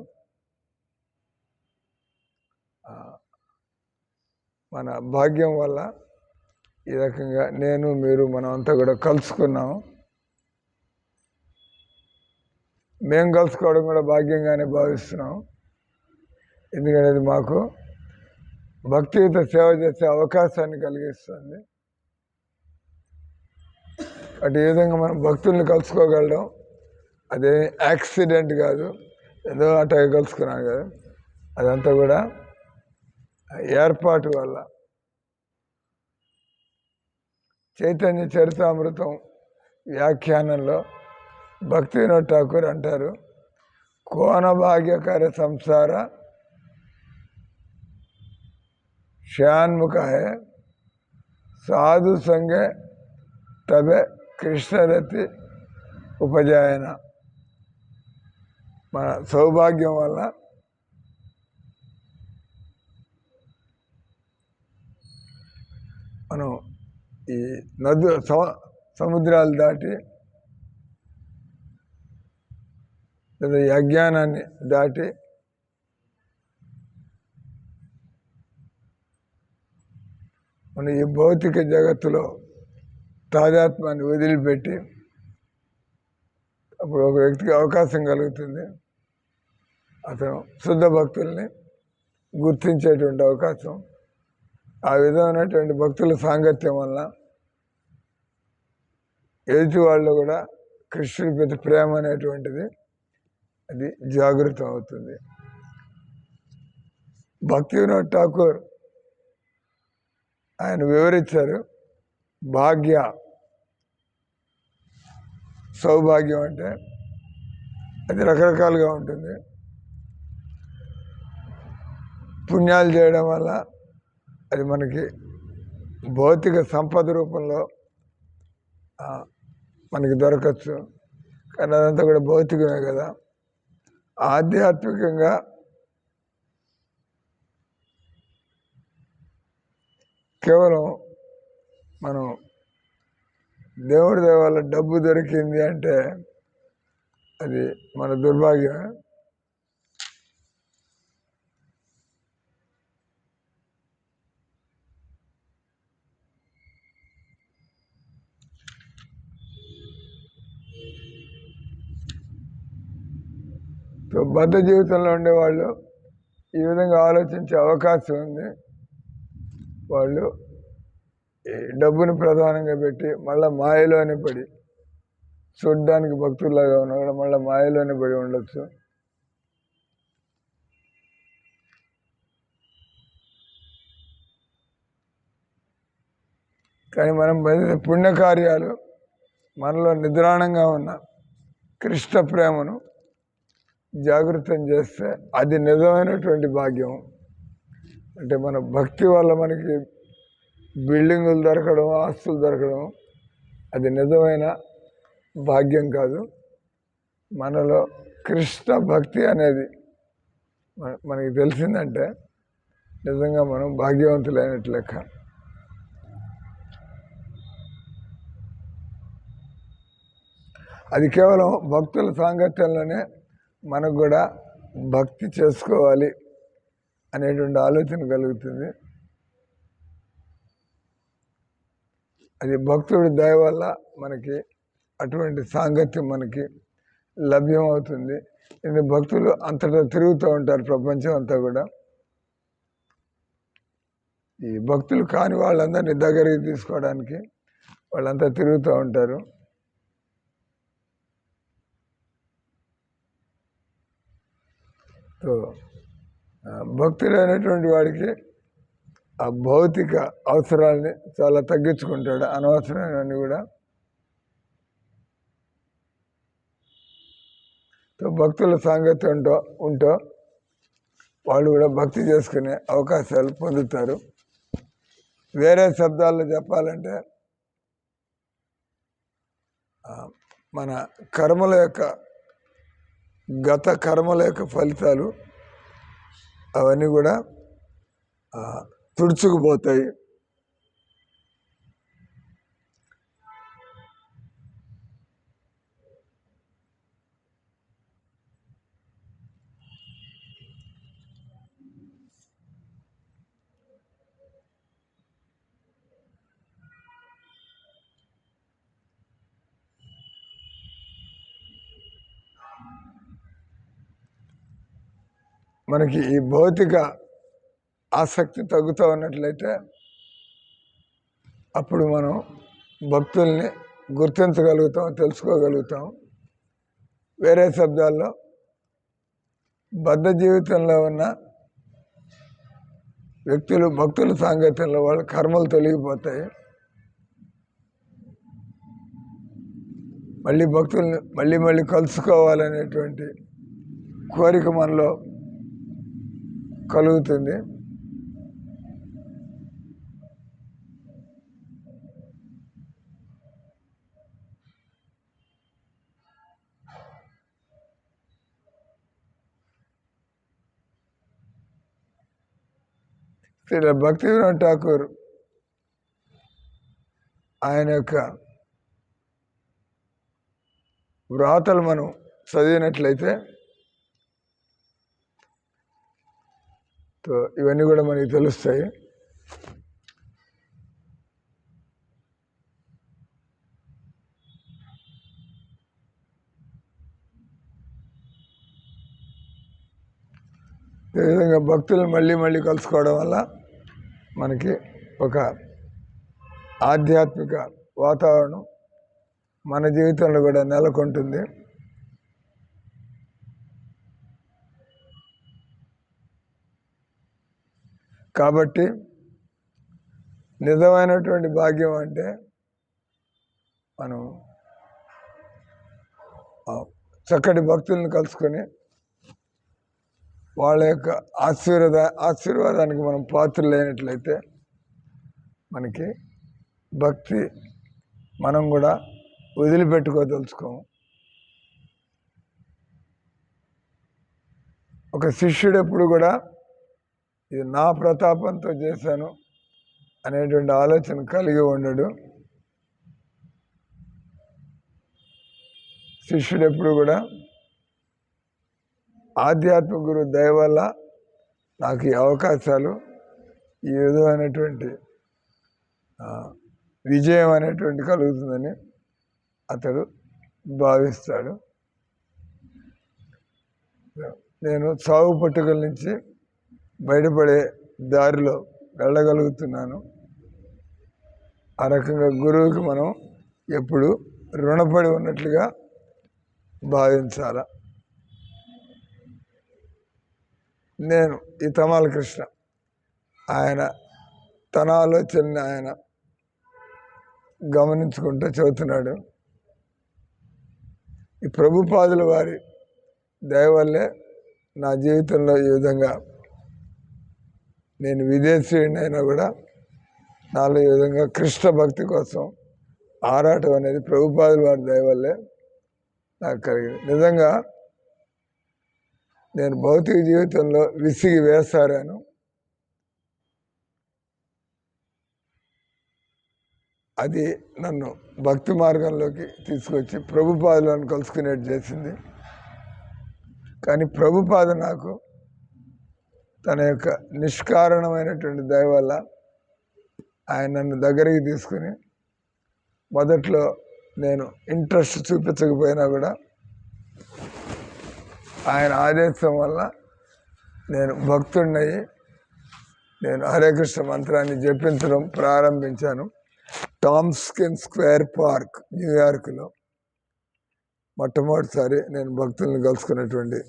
మన భాగ్యం వల్ల ఈ రకంగా నేను మీరు మనం అంతా కూడా కలుసుకున్నాం. మేము కలుసుకోవడం కూడా భాగ్యంగానే భావిస్తున్నాం. ఎందుకంటే అది మాకు భక్తియుత సేవ చేసే అవకాశాన్ని కలిగిస్తుంది. అటు ఈ విధంగా మనం భక్తుల్ని కలుసుకోగలడం అదే యాక్సిడెంట్ కాదు, ఏదో అట్లా కలుసుకున్నాం కదా, అదంతా కూడా ఏర్పాటు వల్ల. చైతన్య చరితామృతం వ్యాఖ్యానంలో భక్తి వినోద్ ఠాకూర్ అంటారు, కోన భాగ్యకర సంసార శ్యాన్ముఖ హే సాధు సంగే తబే కృష్ణరతి ఉపజాయన. మన సౌభాగ్యం వల్ల మనం ఈ సముద్రాలు దాటి లేదా ఈ అజ్ఞానాన్ని దాటి మన ఈ భౌతిక జగత్తులో తాదాత్మ్యాన్ని వదిలిపెట్టి అప్పుడు ఒక వ్యక్తికి అవకాశం కలుగుతుంది. అతను శుద్ధ భక్తుల్ని గుర్తించేటువంటి అవకాశం. ఆ విధమైనటువంటి భక్తుల సాంగత్యం వల్ల ఎదుటి వాళ్ళు కూడా కృష్ణుడి ప్రతి ప్రేమ అనేటువంటిది అది జాగృతం అవుతుంది. భక్తి వినోద్ ఠాకూర్ ఆయన వివరించారు, భాగ్య సౌభాగ్యం అంటే అది రకరకాలుగా ఉంటుంది. పుణ్యాలు చేయడం వల్ల అది మనకి భౌతిక సంపద రూపంలో మనకి దొరకచ్చు, కానీ అదంతా కూడా భౌతికమే కదా. ఆధ్యాత్మికంగా కేవలం మనం దేవుడి దయ వల్ల డబ్బు దొరికింది అంటే అది మన దుర్భాగ్యమే. బద్ధ జీవితంలో ఉండేవాళ్ళు ఈ విధంగా ఆలోచించే అవకాశం ఉంది. వాళ్ళు డబ్బుని ప్రధానంగా పెట్టి మళ్ళీ మాయలోనే పడి, చూడ్డానికి భక్తుల్లాగా ఉన్నా కూడా మళ్ళీ మాయలోనే పడి ఉండొచ్చు. కానీ మనం పుణ్యకార్యాలు మనలో నిద్రాణంగా ఉన్న కృష్ణ ప్రేమను జాగృతం చేస్తే అది నిజమైనటువంటి భాగ్యం. అంటే మన భక్తి వల్ల మనకి బిల్డింగులు దొరకడం, ఆస్తులు దొరకడం అది నిజమైన భాగ్యం కాదు. మనలో కృష్ణ భక్తి అనేది మనకి తెలిసిందంటే నిజంగా మనం భాగ్యవంతులైనట్లు లెక్క. అది కేవలం భక్తుల సాంగత్యంలోనే మనకు కూడా భక్తి చేసుకోవాలి అనేటువంటి ఆలోచన కలుగుతుంది. అది భక్తుడి దయ వల్ల మనకి అటువంటి సాంగత్యం మనకి లభ్యం అవుతుంది. ఇది భక్తులు అంతటా తిరుగుతూ ఉంటారు, ప్రపంచం అంతా కూడా. ఈ భక్తులు కాని వాళ్ళందరినీ దగ్గరికి తీసుకోవడానికి వాళ్ళంతా తిరుగుతూ ఉంటారు. సో భక్తులైనటువంటి వాడికి ఆ భౌతిక అవసరాలని చాలా తగ్గించుకుంటాడు, అనవసరమైనవన్నీ కూడా. సో భక్తుల సాంగత్యం ఉంటూ వాళ్ళు కూడా భక్తి చేసుకునే అవకాశాలు పొందుతారు. వేరే శబ్దాల్లో చెప్పాలంటే మన కర్మల యొక్క గత కర్మల యొక్క ఫలితాలు అవన్నీ కూడా తుడుచుకుపోతాయి. మనకి ఈ భౌతిక ఆసక్తి తగ్గుతూ ఉన్నట్లయితే అప్పుడు మనం భక్తుల్ని గుర్తించగలుగుతాం, తెలుసుకోగలుగుతాం. వేరే శబ్దాల్లో బద్ధ జీవితంలో ఉన్న వ్యక్తులు భక్తుల సాంగత్యంలో వాళ్ళ కర్మలు తొలగిపోతాయి. మళ్ళీ భక్తుల్ని మళ్ళీ కలుసుకోవాలనేటువంటి కోరిక మనలో కలుగుతుంది. శ్రీ భక్తివినోద్ ఠాకూర్ ఆయన యొక్క వ్రాతలు మనం చదివినట్లయితే ఇవన్నీ కూడా మనకి తెలుస్తాయి. అదేవిధంగా భక్తులు మళ్ళీ కలుసుకోవడం వల్ల మనకి ఒక ఆధ్యాత్మిక వాతావరణం మన జీవితంలో కూడా నెలకొంటుంది. కాబట్టి నిజమైనటువంటి భాగ్యం అంటే మనం చక్కటి భక్తులను కలుసుకొని వాళ్ళ యొక్క ఆశీర్వాదానికి మనం పాత్రలైనట్లయితే మనకి భక్తి మనం కూడా వదిలిపెట్టుకోదలుచుకోము. ఒక శిష్యుడు ఎప్పుడు కూడా ఇది నా ప్రతాపంతో చేశాను అనేటువంటి ఆలోచన కలిగి ఉండడు. శిష్యుడు ఎప్పుడు కూడా ఆధ్యాత్మిక గురువు దయ వల్ల నాకు ఈ అవకాశాలు, ఈ విధమైనటువంటి విజయం అనేటువంటి కలుగుతుందని అతడు భావిస్తాడు. నేను సాగు పట్టుకల నుంచి బయటపడే దారిలో వెళ్ళగలుగుతున్నాను. ఆ రకంగా గురువుకి మనం ఎప్పుడు రుణపడి ఉన్నట్లుగా భావించాల. నేను ఈ తమాల కృష్ణ ఆయన తన ఆలోచనని ఆయన గమనించుకుంటూ చదువుతున్నాడు. ఈ ప్రభుపాదుల వారి దయ వల్లే నా జీవితంలో ఈ విధంగా నేను విదేశీయుడిని అయినా కూడా నాలో ఈ విధంగా కృష్ణ భక్తి కోసం ఆరాటం అనేది ప్రభుపాదుల వారి దయ వల్లే నాకు కలిగింది. నిజంగా నేను భౌతిక జీవితంలో విసిగి వేసారాను. అది నన్ను భక్తి మార్గంలోకి తీసుకొచ్చి ప్రభుపాదులను కలుసుకునేట్టు చేసింది. కానీ ప్రభుపాద నాకు తన యొక్క నిష్కారణమైనటువంటి దయ వల్ల ఆయన నన్ను దగ్గరికి తీసుకుని, మొదట్లో నేను ఇంట్రెస్ట్ చూపించకపోయినా కూడా ఆయన ఆదేశం వల్ల నేను భక్తుడినయ్యి నేను హరే కృష్ణ మంత్రాన్ని జపించడం ప్రారంభించాను. టామ్స్కిన్ స్క్వేర్ పార్క్ న్యూయార్క్లో మొట్టమొదటిసారి నేను భక్తులను కలుసుకున్నటువంటి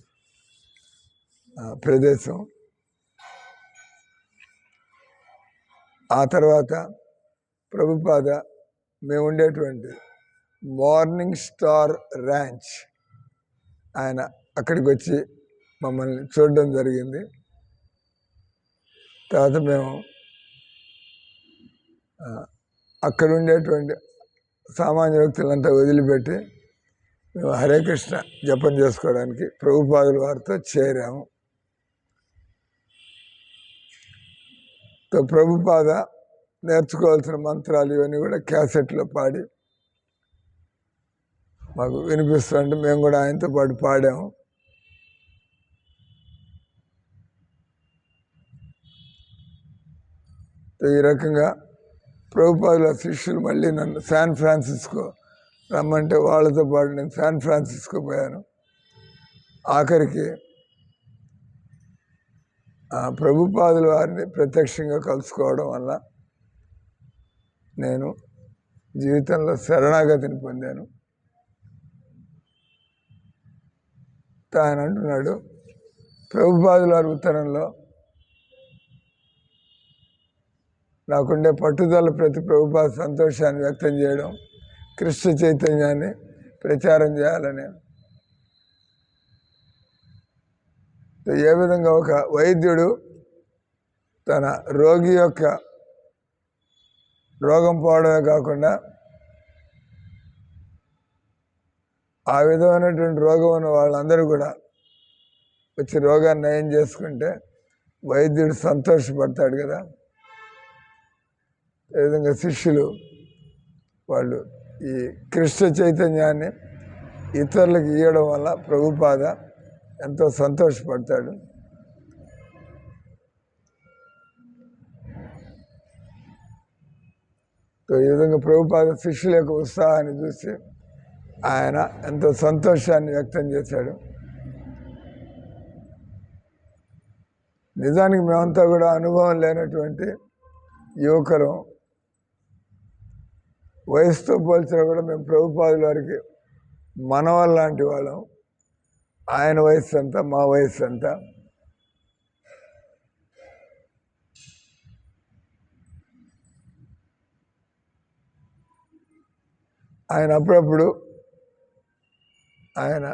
ప్రదేశం. ఆ తర్వాత ప్రభుపాద మేము ఉండేటువంటి మార్నింగ్ స్టార్ ర్యాంచ్ ఆయన అక్కడికి వచ్చి మమ్మల్ని చూడడం జరిగింది. తర్వాత మేము అక్కడ ఉండేటువంటి సామాన్య వ్యక్తులంతా వదిలిపెట్టి మేము హరే కృష్ణ జపం చేసుకోవడానికి ప్రభుపాదుల వారితో చేరాము. ప్రభుపాద నేర్చుకోవాల్సిన మంత్రాలు ఇవన్నీ కూడా క్యాసెట్లో పాడి మాకు వినిపిస్తుంటే మేము కూడా ఆయనతో పాటు పాడాము. ఈ రకంగా ప్రభుపాదుల శిష్యులు మళ్ళీ నన్ను శాన్ ఫ్రాన్సిస్కో రమ్మంటే వాళ్ళతో పాటు నేను శాన్ ఫ్రాన్సిస్కో పోయాను. ఆఖరికి ప్రభుపాదుల వారిని ప్రత్యక్షంగా కలుసుకోవడం వల్ల నేను జీవితంలో శరణాగతిని పొందాను. ఆయన అంటున్నాడు ప్రభుపాదుల వారి ఉత్తరంలో, నాకుండే పట్టుదల ప్రతి ప్రభుపాద సంతోషాన్ని వ్యక్తం చేయడం, కృష్ణ చైతన్యాన్ని ప్రచారం చేయాలని. ఏ విధంగా ఒక వైద్యుడు తన రోగి యొక్క రోగం పోవడమే కాకుండా ఆ విధమైనటువంటి రోగం ఉన్న వాళ్ళందరూ కూడా వచ్చి రోగాన్ని నయం చేసుకుంటే వైద్యుడు సంతోషపడతాడు కదా. ఏ విధంగా శిష్యులు వాళ్ళు ఈ కృష్ణ చైతన్యాన్ని ఇతరులకు ఇవ్వడం వల్ల ప్రభుపాద ఎంతో సంతోషపడతాడు. ఈ విధంగా ప్రభుపాద శిష్యుల యొక్క ఉత్సాహాన్ని చూసి ఆయన ఎంతో సంతోషాన్ని వ్యక్తం చేశాడు. నిజానికి మేమంతా కూడా అనుభవం లేనటువంటి యువకులు, వయసుతో పోల్చినా కూడా మేము ప్రభుపాదుల వారికి మనవాళ్ళ లాంటి వాళ్ళం. ఆయన వయసు ఎంత, మా వయసు ఎంత. ఆయన అప్పుడప్పుడు ఆయన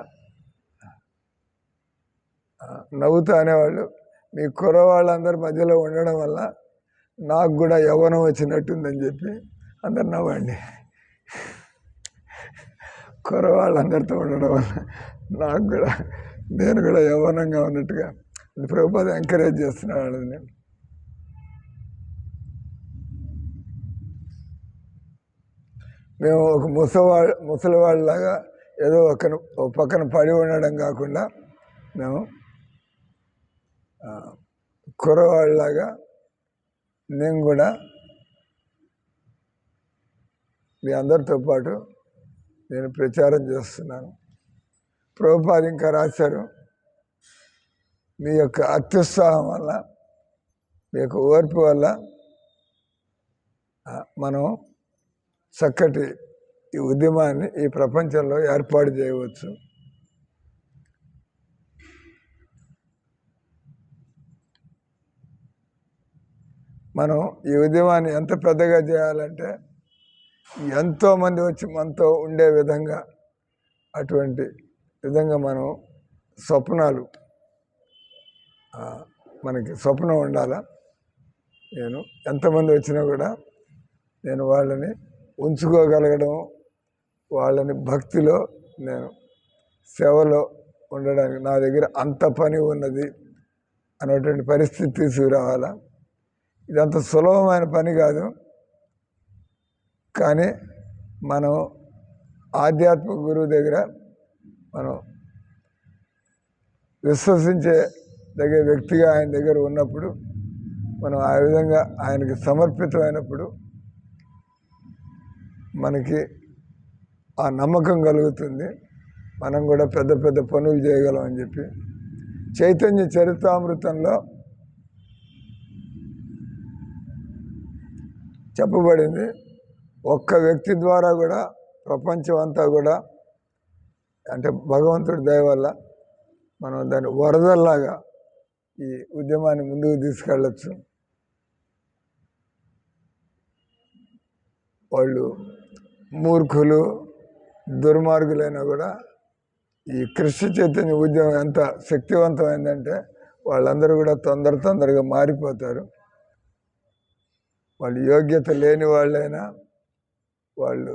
నవ్వుతూ అనేవాళ్ళు, మీ కుర్రవాళ్ళందరి మధ్యలో ఉండడం వల్ల నాకు కూడా యవ్వనం వచ్చినట్టుందని చెప్పి అందరు నవ్వండి. కుర్రవాళ్ళందరితో ఉండడం వల్ల నాకు కూడా నేను కూడా యవ్వనంగా ఉన్నట్టుగా ప్రభుపాద ఎంకరేజ్ చేస్తున్నాడు. నేను మేము ఒక ముసలివాళ్ళలాగా ఏదో ఒక పక్కన పడి ఉండడం కాకుండా మేము కుర్రవాళ్ళలాగా నేను కూడా మీ అందరితో పాటు నేను ప్రచారం చేస్తున్నాను. ప్రభుపాద ఇంకా రాశారు, మీ యొక్క అత్యుత్సాహం వల్ల, మీ యొక్క ఓర్పు వల్ల మనం చక్కటి ఈ ఉద్యమాన్ని ఈ ప్రపంచంలో ఏర్పాటు చేయవచ్చు. మనం ఈ ఉద్యమాన్ని ఎంత పెద్దగా చేయాలంటే ఎంతోమంది వచ్చి మనతో ఉండే విధంగా, అటువంటి విధంగా మనం స్వప్నాలు, మనకి స్వప్నం ఉండాలా. నేను ఎంతమంది వచ్చినా కూడా నేను వాళ్ళని ఉంచుకోగలగడం, వాళ్ళని భక్తిలో, నేను సేవలో ఉండడానికి నా దగ్గర అంత పని ఉన్నది అనేటువంటి పరిస్థితి తీసుకురావాలా. ఇదంత సులభమైన పని కాదు. కానీ మనం ఆధ్యాత్మిక గురువు దగ్గర మనం విశ్వసించే దగ్గర వ్యక్తిగా ఆయన దగ్గర ఉన్నప్పుడు, మనం ఆ విధంగా ఆయనకి సమర్పితమైనప్పుడు మనకి ఆ నమ్మకం కలుగుతుంది. మనం కూడా పెద్ద పెద్ద పనులు చేయగలం అని చెప్పి చైతన్య చరితామృతంలో చెప్పబడింది. ఒక్క వ్యక్తి ద్వారా కూడా ప్రపంచం అంతా కూడా, అంటే భగవంతుడి దయ వల్ల మనం దాన్ని వరదల్లాగా ఈ ఉద్యమాన్ని ముందుకు తీసుకెళ్ళచ్చు. వాళ్ళు మూర్ఖులు, దుర్మార్గులైనా కూడా ఈ కృష్ణ చైతన్య ఉద్యమం ఎంత శక్తివంతమైందంటే వాళ్ళందరూ కూడా తొందరగా మారిపోతారు. వాళ్ళు యోగ్యత లేని వాళ్ళైనా, వాళ్ళు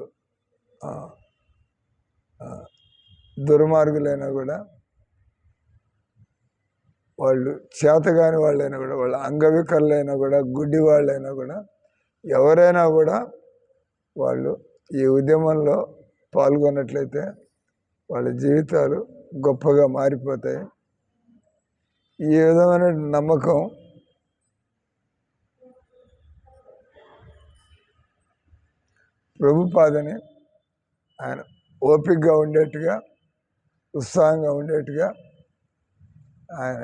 దుర్మార్గులైనా కూడా, వాళ్ళు చేతగాని వాళ్ళైనా కూడా, వాళ్ళ అంగవికరులైనా కూడా, గుడ్డి వాళ్ళైనా కూడా, ఎవరైనా కూడా వాళ్ళు ఈ ఉద్యమంలో పాల్గొన్నట్లయితే వాళ్ళ జీవితాలు గొప్పగా మారిపోతాయి. ఈ విధమైన నమ్మకం ప్రభుపాదని ఆయన ఓపికగా ఉండేట్టుగా, ఉత్సాహంగా ఉండేట్టుగా ఆయన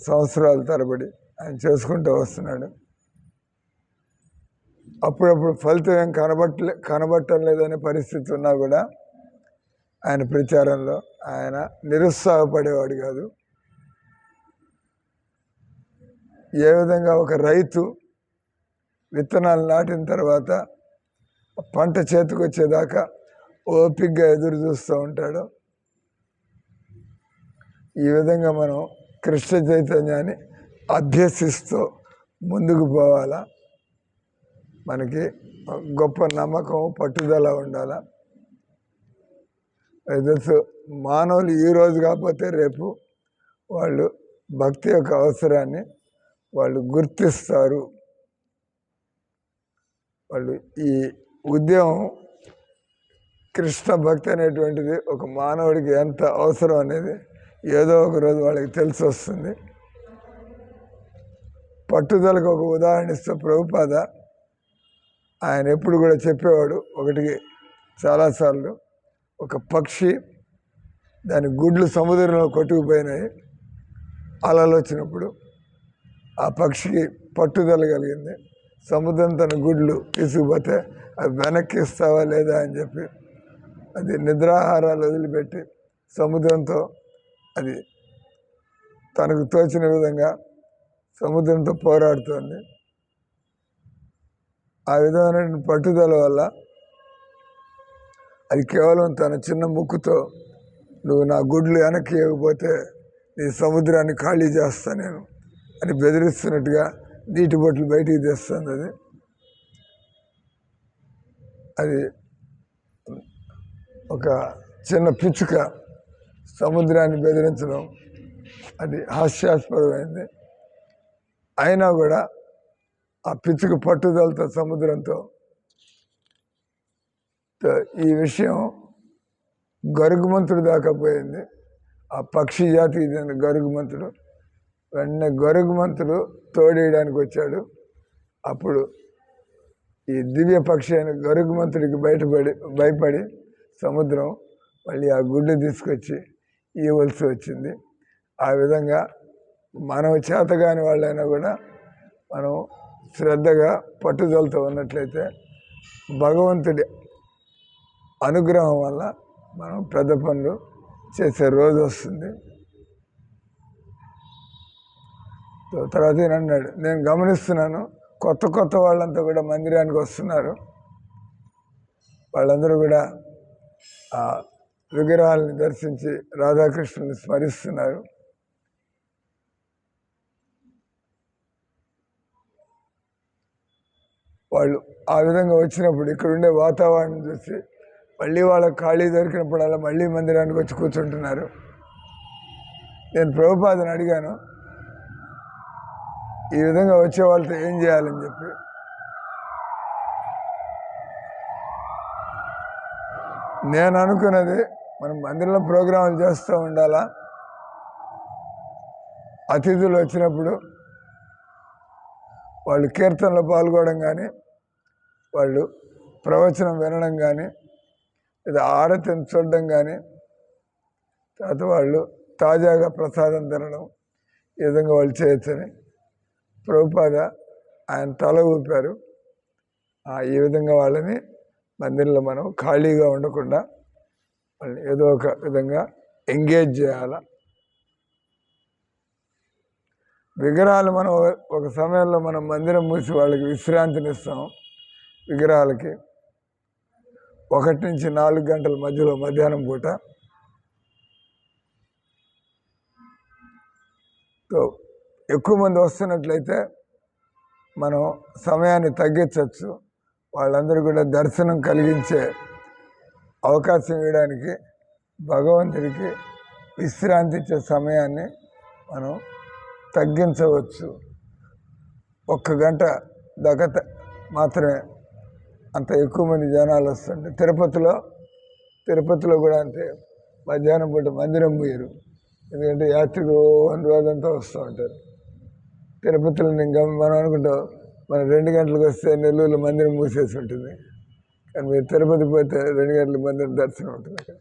సంవత్సరాల తరబడి ఆయన చేసుకుంటూ వస్తున్నాడు. అప్పుడప్పుడు ఫలితం ఏం కనబట్టం లేదనే పరిస్థితి ఉన్నా కూడా ఆయన ప్రచారంలో ఆయన నిరుత్సాహపడేవాడు కాదు. ఏ విధంగా ఒక రైతు విత్తనాలు నాటిన తర్వాత పంట చేతికి వచ్చేదాకా ఓపికగా ఎదురు చూస్తూ ఉంటాడు, ఈ విధంగా మనం కృష్ణ చైతన్యాన్ని అభ్యసిస్తూ ముందుకు పోవాలా. మనకి గొప్ప నమ్మకం, పట్టుదల ఉండాలా. తెలుసు, మానవులు ఈరోజు కాకపోతే రేపు వాళ్ళు భక్తి యొక్క అవసరాన్ని వాళ్ళు గుర్తిస్తారు. వాళ్ళు ఈ ఉద్యమం కృష్ణ భక్తి అనేటువంటిది ఒక మానవుడికి ఎంత అవసరం అనేది ఏదో ఒక రోజు వాళ్ళకి తెలిసి వస్తుంది. పట్టుదలకు ఒక ఉదాహరణ ఇస్తే ప్రభుపాద ఆయన ఎప్పుడు కూడా చెప్పేవాడు, ఒకటికి చాలాసార్లు, ఒక పక్షి దాని గుడ్లు సముద్రంలో కొట్టుకుపోయినాయి. అలలు వచ్చినప్పుడు ఆ పక్షికి పట్టుదల కలిగింది. సముద్రం తన గుడ్లు తీసుకుపోతే అవి వెనక్కి ఇస్తావా లేదా అని చెప్పి అది నిద్రాహారాలు వదిలిపెట్టి సముద్రంతో అది తనకు తోచిన విధంగా సముద్రంతో పోరాడుతోంది. ఆ విధమైన పట్టుదల వల్ల అది కేవలం తన చిన్న ముక్కుతో, నువ్వు నా గుడ్లు వెనక్కి ఇవ్వకపోతే నీ సముద్రాన్ని ఖాళీ చేస్తా నేను అని బెదిరిస్తున్నట్టుగా నీటి బొట్లు బయటికి తెస్తుంది. అది ఒక చిన్న పిచ్చుక సముద్రాన్ని బెదిరించడం అది హాస్యాస్పదమైంది. అయినా కూడా ఆ పిచ్చుక పట్టుదలతో సముద్రంతో, ఈ విషయం గరుగుమంతుడు దాకా పోయింది. ఆ పక్షి జాతికి చెందిన గరుగుమంతుడు వెంటనే గరుగుమంతుడు తోడేయడానికి వచ్చాడు. అప్పుడు ఈ దివ్య పక్షి అయిన గరుగుమంతుడికి భయపడి సముద్రం మళ్ళీ ఆ గుడ్డు తీసుకొచ్చి ఇవ్వాల్సి వచ్చింది. ఆ విధంగా మనం చేతగాని వాళ్ళైనా కూడా మనం శ్రద్ధగా పట్టుదలతో ఉన్నట్లయితే భగవంతుడి అనుగ్రహం వల్ల మనం పెద్ద పనులు చేసే రోజు వస్తుంది. తర్వాత ఈయన అన్నాడు, నేను గమనిస్తున్నాను కొత్త వాళ్ళంతా కూడా మందిరానికి వస్తున్నారు. వాళ్ళందరూ కూడా ఆ విగ్రహాలని దర్శించి రాధాకృష్ణుని స్మరిస్తున్నారు. వాళ్ళు ఆ విధంగా వచ్చినప్పుడు ఇక్కడ ఉండే వాతావరణం చూసి మళ్ళీ వాళ్ళకి ఖాళీ దొరికినప్పుడల్లా మళ్ళీ మందిరానికి వచ్చి కూర్చుంటున్నారు. నేను ప్రభుపాదని అడిగాను, ఈ విధంగా వచ్చే వాళ్ళతో ఏం చేయాలని చెప్పి. నేను అనుకున్నది, మనం మందిరంలో ప్రోగ్రాంలు చేస్తూ ఉండాలా, అతిథులు వచ్చినప్పుడు వాళ్ళు కీర్తనలో పాల్గొనడం కానీ, వాళ్ళు ప్రవచనం వినడం కానీ, లేదా ఆరతిని చూడడం కానీ, తర్వాత వాళ్ళు తాజాగా ప్రసాదం తినడం, ఈ విధంగా వాళ్ళు చేయొచ్చని ప్రభుపాద ఆయన తల ఊపారు. ఈ విధంగా వాళ్ళని మందిరంలో మనం ఖాళీగా ఉండకుండా వాళ్ళని ఏదో ఒక విధంగా ఎంగేజ్ చేయాల. విగ్రహాలు మనం ఒక సమయంలో మనం మందిరం మూసి వాళ్ళకి విశ్రాంతినిస్తాం. విగ్రహాలకి 1 నుంచి 4 గంటల మధ్యలో మధ్యాహ్నం పూట ఎక్కువ మంది వస్తున్నట్లయితే మనం సమయాన్ని తగ్గించవచ్చు. వాళ్ళందరూ కూడా దర్శనం కలిగించే అవకాశం ఇవ్వడానికి భగవంతుడికి విశ్రాంతి ఇచ్చే సమయాన్ని మనం తగ్గించవచ్చు. 1 గంట దాకా మాత్రమే అంత ఎక్కువ మంది జనాలు వస్తుంటే తిరుపతిలో కూడా అంతే. మధ్యాహ్నం పూట మందిరం పోయారు, ఎందుకంటే యాత్రికులు రోజంతా వస్తూ ఉంటారు. తిరుపతిలో ఇంకా మనం అనుకుంటాం మనం 2 గంటలకు వస్తే నెల్లూరులో మందిరం మూసేసి ఉంటుంది, కానీ మీరు తిరుపతి పోతే 2 గంటల మందిరం దర్శనం ఉంటుంది అక్కడ.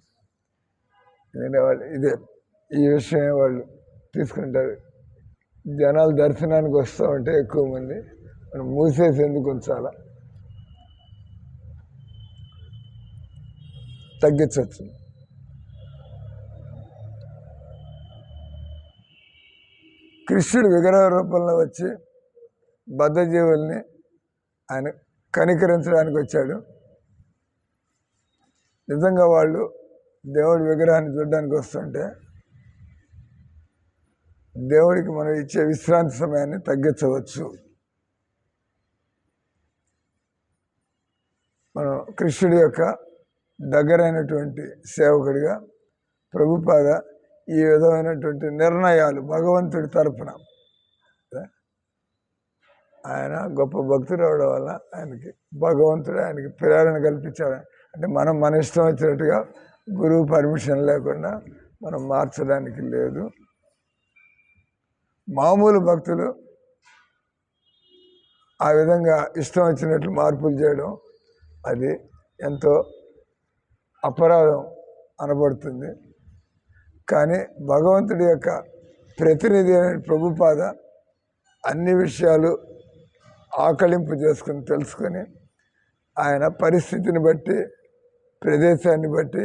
ఎందుకంటే వాళ్ళు ఈ విషయమే వాళ్ళు తీసుకుంటారు. జనాలు దర్శనానికి వస్తూ ఉంటే ఎక్కువ మంది మనం మూసేసి ఎందుకు ఉంచాలా, తగ్గించవచ్చు. కృష్ణుడు విగ్రహ రూపంలో వచ్చి బద్ధజీవుల్ని ఆయన కనికరించడానికి వచ్చాడు. నిజంగా వాళ్ళు దేవుడి విగ్రహాన్ని చూడడానికి వస్తుంటే దేవుడికి మనం ఇచ్చే విశ్రాంతి సమయాన్ని తగ్గించవచ్చు. మనం కృష్ణుడి యొక్క దగ్గరైనటువంటి సేవకుడిగా ప్రభుపాద ఈ విధమైనటువంటి నిర్ణయాలు భగవంతుడి తరపున, ఆయన గొప్ప భక్తుడు అవడం వల్ల భగవంతుడు ఆయనకి ప్రేరణ కల్పించాడు. అంటే మనం మన ఇష్టం వచ్చినట్టుగా గురువు పర్మిషన్ లేకుండా మనం మార్చడానికి లేదు. మామూలు భక్తులు ఆ విధంగా ఇష్టం వచ్చినట్లు మార్పులు చేయడం అది ఎంతో అపరాధం అనబడుతుంది. కానీ భగవంతుడి యొక్క ప్రతినిధి అనే ప్రభుపాద అన్ని విషయాలు ఆకలింపు చేసుకుని తెలుసుకొని ఆయన పరిస్థితిని బట్టి, ప్రదేశాన్ని బట్టి,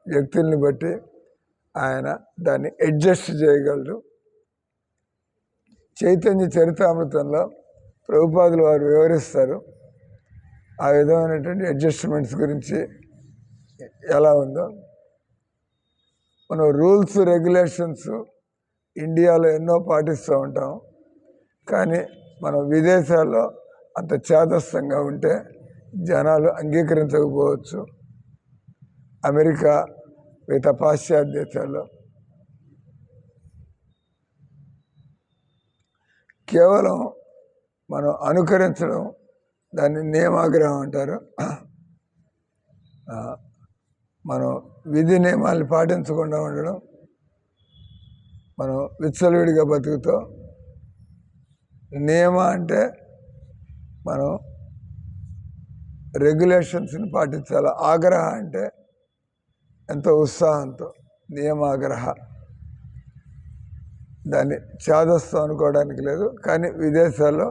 వ్యక్తుల్ని బట్టి ఆయన దాన్ని అడ్జస్ట్ చేయగలరు. చైతన్య చరితామృతంలో ప్రభుపాదులు వారు వివరిస్తారు ఆ విధమైనటువంటి అడ్జస్ట్మెంట్స్ గురించి ఎలా ఉందో. మనం రూల్స్ రెగ్యులేషన్స్ ఇండియాలో ఎన్నో పాటిస్తూ ఉంటాం, కానీ మనం విదేశాల్లో అంత చేదస్తంగా ఉంటే జనాలు అంగీకరించకపోవచ్చు. అమెరికా మిగతా పాశ్చాత్య దేశాల్లో కేవలం మనం అనుకరించడం, దాన్ని నియమాగ్రహం అంటారు. మనం విధి నియమాలు పాటించకుండా ఉండడం, మనం విచ్చలవిడిగా బతుకుతూ, నియమ అంటే మనం రెగ్యులేషన్స్ని పాటించాలి. ఆగ్రహ అంటే ఎంతో ఉత్సాహంతో, నియమాగ్రహ. దాన్ని చాదస్తం అనుకోవడానికి లేదు, కానీ విదేశాల్లో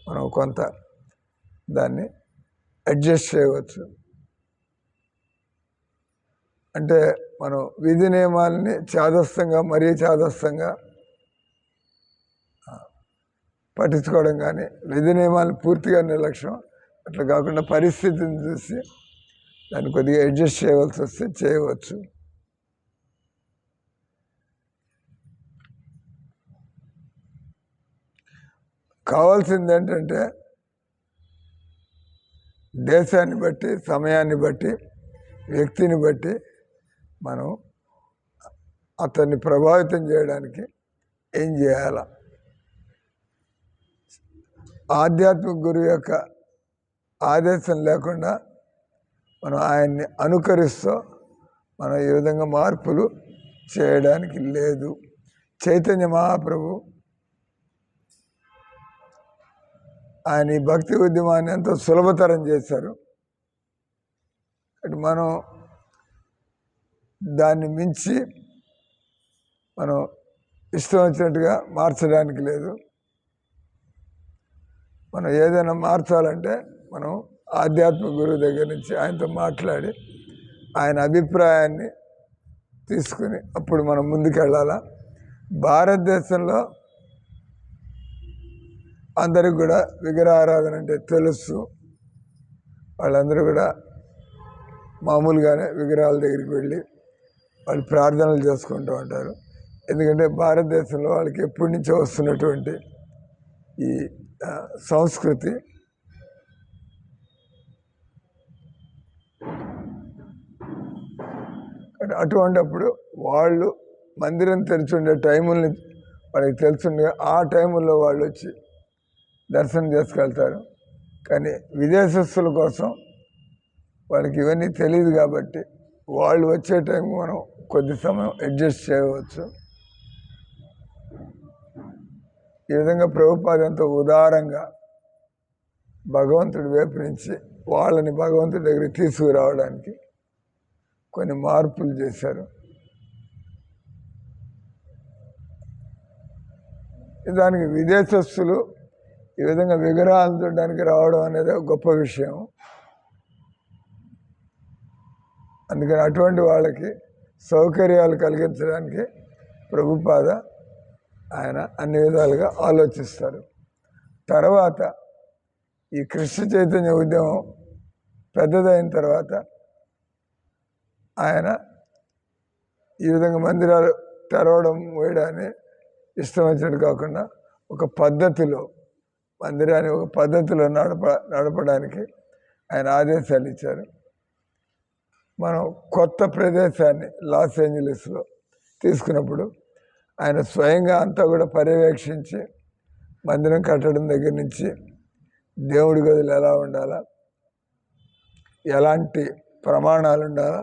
మనం కొంత దాన్ని అడ్జస్ట్ చేయవచ్చు. అంటే మనం విధి నియమాలని మరీ చాదస్తంగా పట్టించుకోవడం, కానీ విధి నియమాలను పూర్తిగా నిర్లక్ష్యం అట్లా కాకుండా పరిస్థితిని చూసి దాన్ని కొద్దిగా అడ్జస్ట్ చేయవలసి వస్తే చేయవచ్చు. కావాల్సింది ఏంటంటే దేశాన్ని బట్టి, సమయాన్ని బట్టి, వ్యక్తిని బట్టి మనం అతన్ని ప్రభావితం చేయడానికి ఏం చేయాల. ఆధ్యాత్మిక గురువు యొక్క ఆదేశం లేకుండా మనం ఆయన్ని అనుకరిస్తూ మనం ఈ విధంగా మార్పులు చేయడానికి లేదు. చైతన్య మహాప్రభు ఆయన ఈ భక్తి ఉద్యమాన్ని ఎంతో సులభతరం చేశారు. అటు మనం దాన్ని మించి మనం ఇష్టం వచ్చినట్టుగా మార్చడానికి లేదు. మనం ఏదైనా మార్చాలంటే మనం ఆధ్యాత్మిక గురువు దగ్గర నుంచి ఆయనతో మాట్లాడి ఆయన అభిప్రాయాన్ని తీసుకుని అప్పుడు మనం ముందుకెళ్ళాలా. భారతదేశంలో అందరికి కూడా విగ్రహారాధన అంటే తెలుసు. వాళ్ళందరూ కూడా మామూలుగానే విగ్రహాల దగ్గరికి వెళ్ళి వాళ్ళు ప్రార్థనలు చేసుకుంటూ ఉంటారు. ఎందుకంటే భారతదేశంలో వాళ్ళకి ఎప్పటి నుంచో వస్తున్నటువంటి ఈ సంస్కృతి. మరి అటువంటిప్పుడు వాళ్ళు మందిరం తెరిచుండే టైముల్ని వాళ్ళకి తెలుసుండే ఆ టైముల్లో వాళ్ళు వచ్చి దర్శనం చేసుకెళ్తారు. కానీ విదేశస్తుల కోసం వాళ్ళకి ఇవన్నీ తెలియదు కాబట్టి వాళ్ళు వచ్చే టైం మనం కొద్ది సమయం అడ్జస్ట్ చేయవచ్చు. ఈ విధంగా ప్రభుపాద ఎంతో ఉదారంగా భగవంతుడి వైపు నుంచి వాళ్ళని భగవంతుడి దగ్గరికి తీసుకురావడానికి కొన్ని మార్పులు చేశారు. దానికి విదేశస్తులు ఈ విధంగా విగ్రహాలు చూడడానికి రావడం అనేది గొప్ప విషయం. అందుకని అటువంటి వాళ్ళకి సౌకర్యాలు కలిగించడానికి ప్రభుపాద ఆయన అన్ని విధాలుగా ఆలోచిస్తారు. తర్వాత ఈ కృష్ణ చైతన్య ఉద్యమం పెద్దదైన తర్వాత ఆయన ఈ విధంగా మందిరాలు తెరవడం వేయడాన్ని ఇష్టం వచ్చినట్టు కాకుండా ఒక పద్ధతిలో మందిరాన్ని ఒక పద్ధతిలో నడపడానికి ఆయన ఆదేశాలు ఇచ్చారు. మనం కొత్త ప్రదేశాన్ని లాస్ ఏంజలీస్లో తీసుకున్నప్పుడు ఆయన స్వయంగా అంతా కూడా పర్యవేక్షించి మందిరం కట్టడం దగ్గర నుంచి దేవుడి గదులు ఎలా ఉండాలా, ఎలాంటి ప్రమాణాలు ఉండాలా.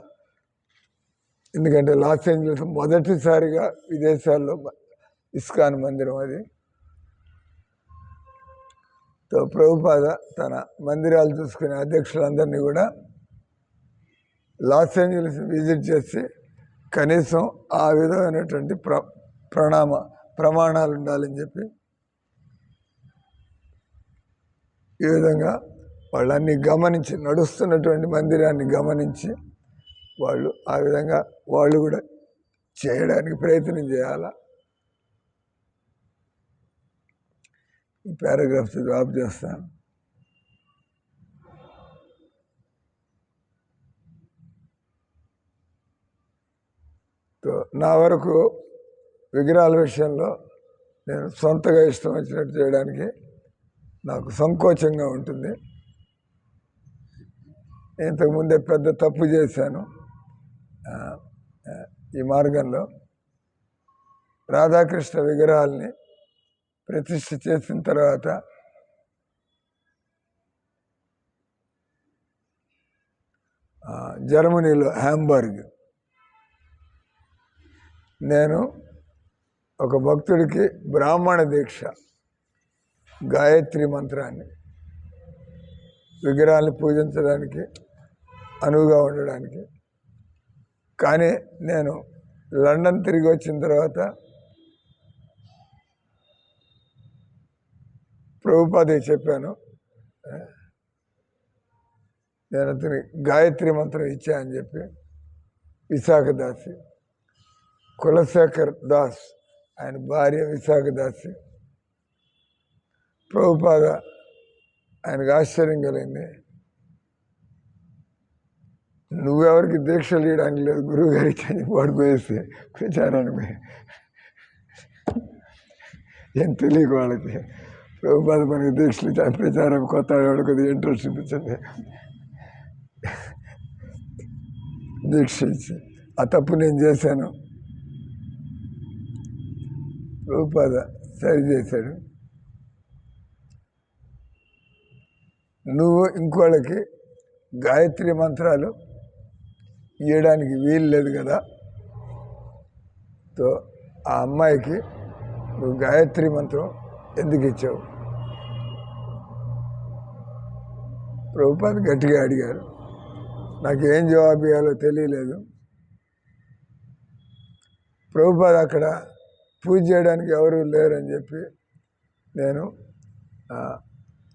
ఎందుకంటే లాస్ ఏంజలీస్ మొదటిసారిగా విదేశాల్లో ఇస్కాన్ మందిరం అది. ప్రభుపాద తన మందిరాలు చూసుకునే అధ్యక్షులందరినీ కూడా లాస్ ఏంజలీస్ విజిట్ చేసి కనీసం ఆ విధమైనటువంటి ప్రమాణాలు ఉండాలని చెప్పి ఈ విధంగా వాళ్ళన్నీ గమనించి నడుస్తున్నటువంటి మందిరాన్ని గమనించి వాళ్ళు ఆ విధంగా వాళ్ళు కూడా చేయడానికి ప్రయత్నం చేయాలా. ఈ పారాగ్రాఫ్స్ డ్రాప్ చేస్తాను. నా వరకు విగ్రహాల విషయంలో నేను సొంతగా ఇష్టం వచ్చినట్టు చేయడానికి నాకు సంకోచంగా ఉంటుంది. ఇంతకుముందే పెద్ద తప్పు చేశాను ఈ మార్గంలో. రాధాకృష్ణ విగ్రహాల్ని ప్రతిష్ఠ చేసిన తర్వాత జర్మనీలో హ్యాంబర్గ్ నేను ఒక భక్తుడికి బ్రాహ్మణ దీక్ష గాయత్రి మంత్రాన్ని విగ్రహాన్ని పూజించడానికి అనువుగా ఉండడానికి. కానీ నేను లండన్ తిరిగి వచ్చిన తర్వాత ప్రభుపాదకి చెప్పాను, నేను అతని గాయత్రి మంత్రం ఇచ్చా అని చెప్పి. విశాఖ దాసి, కులశేఖర్ దాస్ ఆయన భార్య విశాఖ దాసి. ప్రభుపాద ఆయనకు ఆశ్చర్యం కలిగింది. నువ్వెవరికి దీక్షలు ఇవ్వడానికి లేదు, గురువు గారికి అని పడిపోయేస్తే ప్రచారానికి ఏం తెలియక వాళ్ళకి. ప్రభుపాద మనకి దీక్షలు ప్రచారం కొత్త వాడు కొద్దిగా ఇంట్రెస్ట్ చూపించండి, దీక్ష ఇచ్చి. ఆ తప్పు నేను చేశాను, ప్రభుపాద సరి చేశాడు. నువ్వు ఇంకోళ్ళకి గాయత్రి మంత్రాలు ఇవ్వడానికి వీలు లేదు కదా, తో ఆ అమ్మాయికి నువ్వు గాయత్రి మంత్రం ఎందుకు ఇచ్చావు? ప్రభుపాద గట్టిగా అడిగారు. నాకేం జవాబు ఇవ్వాలో తెలియలేదు. ప్రభుపాద అక్కడ పూజ చేయడానికి ఎవరు లేరని చెప్పి నేను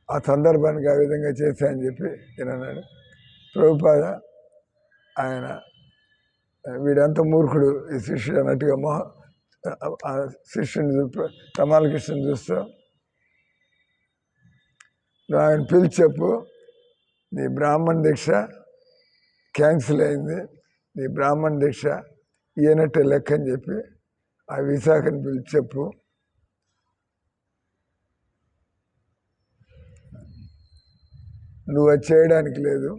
ఆ సందర్భానికి ఆ విధంగా చేశానని చెప్పి నేను అన్నాడు. ప్రభుపాద ఆయన వీడంత మూర్ఖుడు ఈ శిష్యుడు అన్నట్టుగా ఆ శిష్యుని కమాలకృష్ణని చూస్తూ, నువ్వు ఆయన పిలిచి చెప్పు, నీ బ్రాహ్మణ దీక్ష క్యాన్సిల్ అయింది, నీ బ్రాహ్మణ దీక్ష ఈయనట్టే లెక్క అని చెప్పి ఆ విశాఖని పిలిచి చెప్పు. నువ్వు అది చేయడానికి లేదు.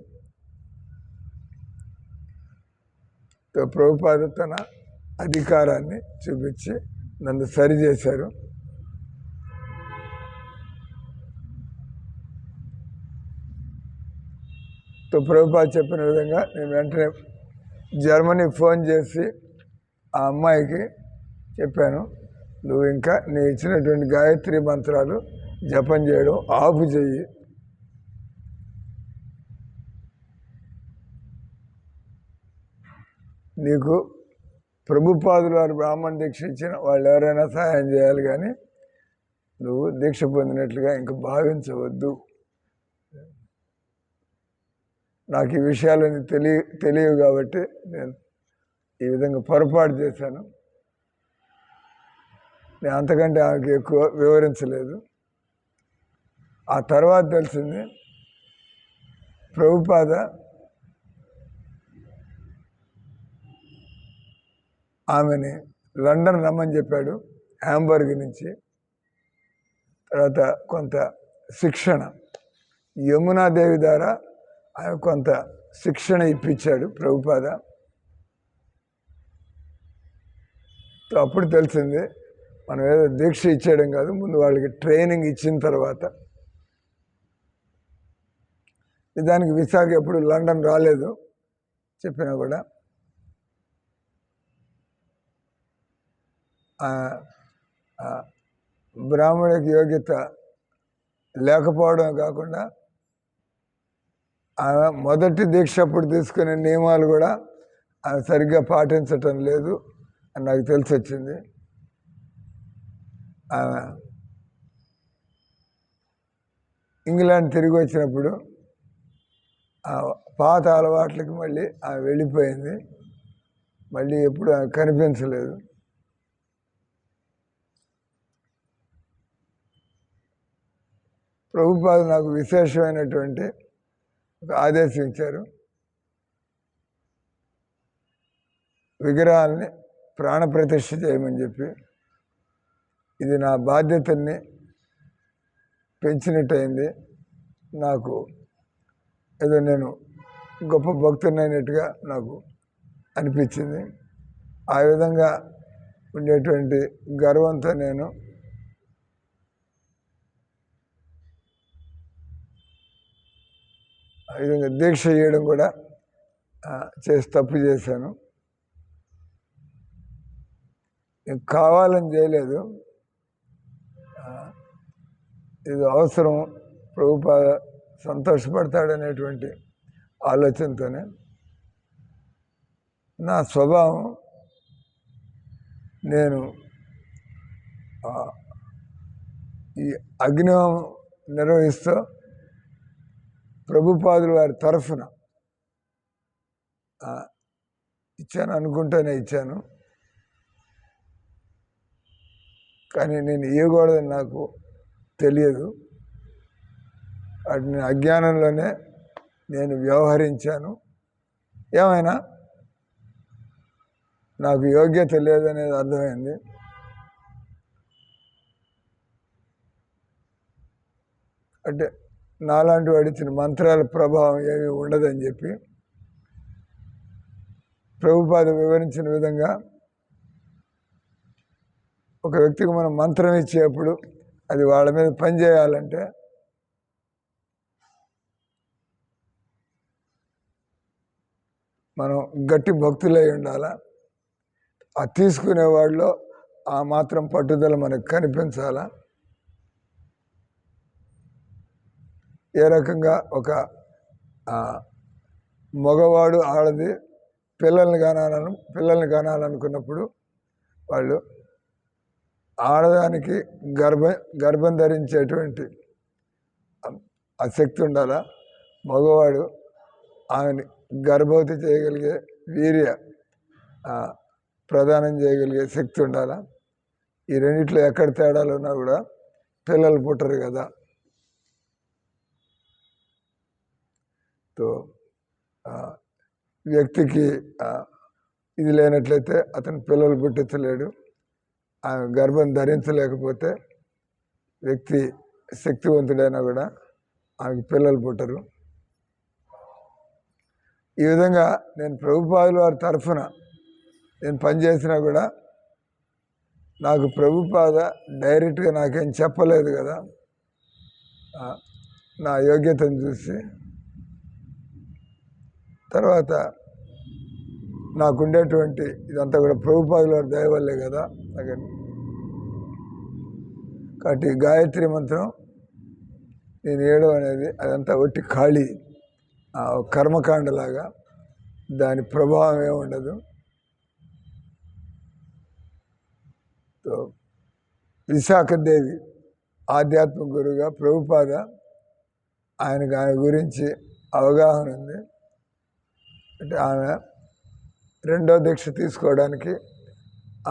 ప్రభుపాద తన అధికారాన్ని చూపించి నన్ను సరిచేశారు. ప్రభుపాద చెప్పిన విధంగా నేను వెంటనే జర్మనీ ఫోన్ చేసి ఆ అమ్మాయికి చెప్పాను, నువ్వు ఇంకా నేను ఇచ్చినటువంటి గాయత్రి మంత్రాలు జపం చేయడం ఆపు చెయ్యి. నీకు ప్రభుపాదులు వారు బ్రాహ్మణ దీక్ష ఇచ్చిన వాళ్ళు ఎవరైనా సహాయం చేయాలి, కానీ నువ్వు దీక్ష పొందినట్లుగా ఇంక భావించవద్దు. నాకు ఈ విషయాలని తెలియవు కాబట్టి నేను ఈ విధంగా పొరపాటు చేశాను. నేను అంతకంటే ఆమెకు ఎక్కువ వివరించలేదు. ఆ తర్వాత తెలిసింది, ప్రభుపాద ఆమెని లండన్ రమ్మని చెప్పాడు, హ్యాంబర్గ్ నుంచి. తర్వాత కొంత శిక్షణ యమునాదేవి ద్వారా ఆమె కొంత శిక్షణ ఇప్పించాడు ప్రభుపాద. అప్పుడు తెలిసింది, మనం ఏదో దీక్ష ఇచ్చేయడం కాదు, ముందు వాళ్ళకి ట్రైనింగ్ ఇచ్చిన తర్వాత. నిజానికి విశాఖ ఎప్పుడు లండన్ రాలేదు చెప్పినా కూడా. బ్రాహ్మణుడికి యోగ్యత లేకపోవడం కాకుండా ఆమె మొదటి దీక్ష అప్పుడు తీసుకునే నియమాలు కూడా ఆమె సరిగ్గా పాటించటం లేదు అని నాకు తెలిసి వచ్చింది. ఆమె ఇంగ్లాండ్ తిరిగి వచ్చినప్పుడు ఆ పాత అలవాట్లకి మళ్ళీ ఆమె వెళ్ళిపోయింది. మళ్ళీ ఎప్పుడు ఆమె కనిపించలేదు. ప్రభుపాద నాకు విశేషమైనటువంటి ఒక ఆదేశం ఇచ్చారు, విగ్రహాలని ప్రాణప్రతిష్ఠ చేయమని చెప్పి. ఇది నా బాధ్యతల్ని పెంచినట్టయింది. నాకు ఏదో నేను గొప్ప భక్తునైనట్టుగా నాకు అనిపించింది. ఆ విధంగా ఉండేటువంటి గర్వంతో నేను ఆ విధంగా దీక్ష చేయడం కూడా తప్పు చేశాను. నేను కావాలని చేయలేదు, ఇది అవసరం, ప్రభుపాద సంతోషపడతాడనేటువంటి ఆలోచనతోనే. నా స్వభావం, నేను ఈ అగ్నిహోమం నిర్వహిస్తూ ప్రభుపాదుల వారి తరఫున ఇచ్చాను అనుకుంటూనే ఇచ్చాను. కానీ నేను ఇవ్వకూడదని నాకు తెలియదు. వాటిని అజ్ఞానంలోనే నేను వ్యవహరించాను. ఏమైనా నాకు యోగ్యత లేదనేది అర్థమైంది. అంటే నాలాంటి వాడు ఇచ్చిన మంత్రాల ప్రభావం ఏమీ ఉండదని చెప్పి ప్రభుపాద వివరించిన విధంగా ఒక వ్యక్తికి మనం మంత్రం ఇచ్చేప్పుడు అది వాళ్ళ మీద పనిచేయాలంటే మనం గట్టి భక్తులై ఉండాలా. ఆ తీసుకునే వాళ్ళలో ఆ మాత్రం పట్టుదల మనకు కనిపించాలా. ఏ రకంగా ఒక మగవాడు ఆడది పిల్లల్ని కనాలనుకున్నప్పుడు వాళ్ళు ఆడదానికి గర్భం ధరించేటువంటి ఆ శక్తి ఉండాలా, మగవాడు ఆమెని గర్భవతి చేయగలిగే వీర్య ప్రదానం చేయగలిగే శక్తి ఉండాలా. ఈ రెండిట్లో ఎక్కడ తేడాలు ఉన్నా కూడా పిల్లలు పుట్టరు కదా. వ్యక్తికి ఇది లేనట్లయితే అతను పిల్లలు పుట్టించలేడు. ఆమె గర్భం ధరించలేకపోతే వ్యక్తి శక్తివంతుడైనా కూడా ఆమెకి పిల్లలు పుట్టరు. ఈ విధంగా నేను ప్రభుపాదుల వారి తరఫున నేను పనిచేసినా కూడా నాకు ప్రభుపాద డైరెక్ట్గా నాకేం చెప్పలేదు కదా. నా యోగ్యతను చూసి తర్వాత నాకుండేటువంటి ఇదంతా కూడా ప్రభుపాదుల వారి దయ వల్లే కదా. కాబట్టి గాయత్రి మంత్రం నేను వేయడం అనేది అదంతా ఒట్టి ఖాళీ కర్మకాండలాగా, దాని ప్రభావం ఏముండదు. విశాఖదేవి ఆధ్యాత్మిక గురువుగా ప్రభుపాద ఆయనకు ఆయన గురించి అవగాహన ఉంది. అంటే ఆమె రెండో దీక్ష తీసుకోవడానికి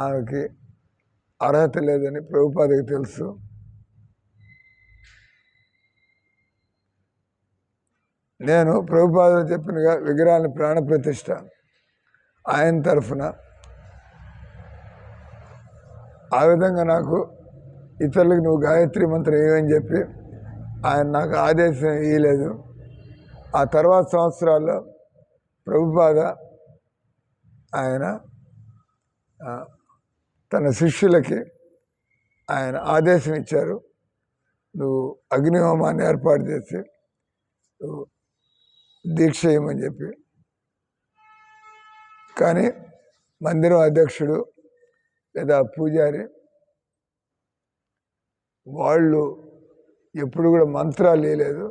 ఆమెకి అర్హత లేదని ప్రభుపాదకి తెలుసు. నేను ప్రభుపాదలు చెప్పినగా విగ్రహాన్ని ప్రాణప్రతిష్ఠ ఆయన తరఫున ఆ విధంగా నాకు ఇతరులకు నువ్వు గాయత్రి మంత్రం ఏమని చెప్పి ఆయన నాకు ఆదేశం ఇవ్వలేదు. ఆ తర్వాత సంవత్సరాల్లో ప్రభుపాద ఆయన తన శిష్యులకి ఆయన ఆదేశం ఇచ్చారు, నువ్వు అగ్నిహోమాన్ని ఏర్పాటు చేసి నువ్వు దీక్ష చేయమని చెప్పి. కానీ మందిరం అధ్యక్షుడు లేదా పూజారి వాళ్ళు ఎప్పుడు కూడా మంత్రాలు వేయలేదు,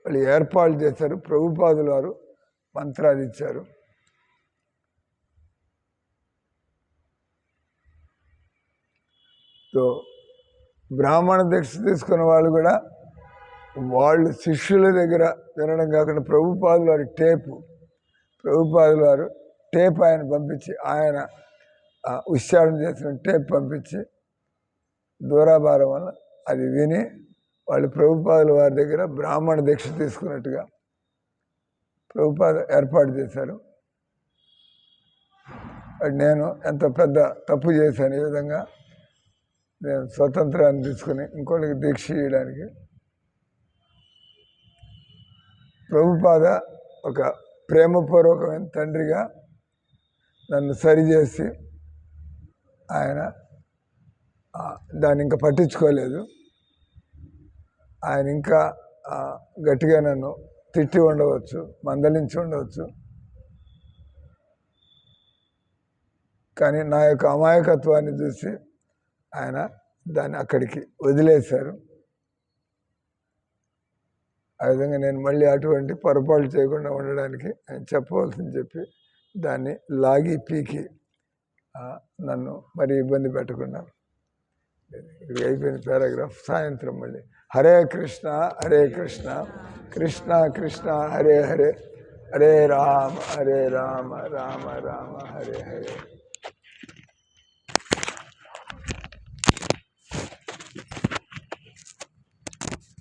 వాళ్ళు ఏర్పాటు చేశారు. ప్రభుపాదుల వారు మంత్రాలు ఇచ్చారు. సో బ్రాహ్మణ దీక్ష తీసుకున్న వాళ్ళు కూడా వాళ్ళు శిష్యుల దగ్గర వినడం కాకుండా ప్రభుపాదుల వారి ప్రభుపాదుల వారు టేప్ ఆయన పంపించి, ఆయన ఉచ్చారణ చేసిన టేప్ పంపించి దూరాభారం వల్ల అది విని వాళ్ళు ప్రభుపాదుల వారి దగ్గర బ్రాహ్మణ దీక్ష తీసుకున్నట్టుగా ప్రభుపాద ఏర్పాటు చేశారు. నేను ఎంత పెద్ద తప్పు చేశాను. ఈ విధంగా నేను స్వతంత్రాన్ని తీసుకుని ఇంకోటికి దీక్ష చేయడానికి. ప్రభుపాద ఒక ప్రేమపూర్వకమైన తండ్రిగా నన్ను సరిచేసి ఆయన దాన్ని ఇంకా పట్టించుకోలేదు. ఆయన ఇంకా గట్టిగా నన్ను తిట్టి ఉండవచ్చు, మందలించి ఉండవచ్చు. కానీ నా యొక్క అమాయకత్వాన్ని చూసి ఆయన దాన్ని అక్కడికి వదిలేశారు. ఆ విధంగా నేను మళ్ళీ అటువంటి పొరపాటు చేయకుండా ఉండడానికి ఆయన చెప్పవలసింది చెప్పి దాన్ని లాగి పీకి నన్ను మరి ఇబ్బంది పెట్టకుండా అయిపోయింది పారాగ్రాఫ్. సాయంత్రం మళ్ళీ హరే కృష్ణ హరే కృష్ణ కృష్ణ కృష్ణ హరే హరే హరే రామ రామ రామ హరే హరే.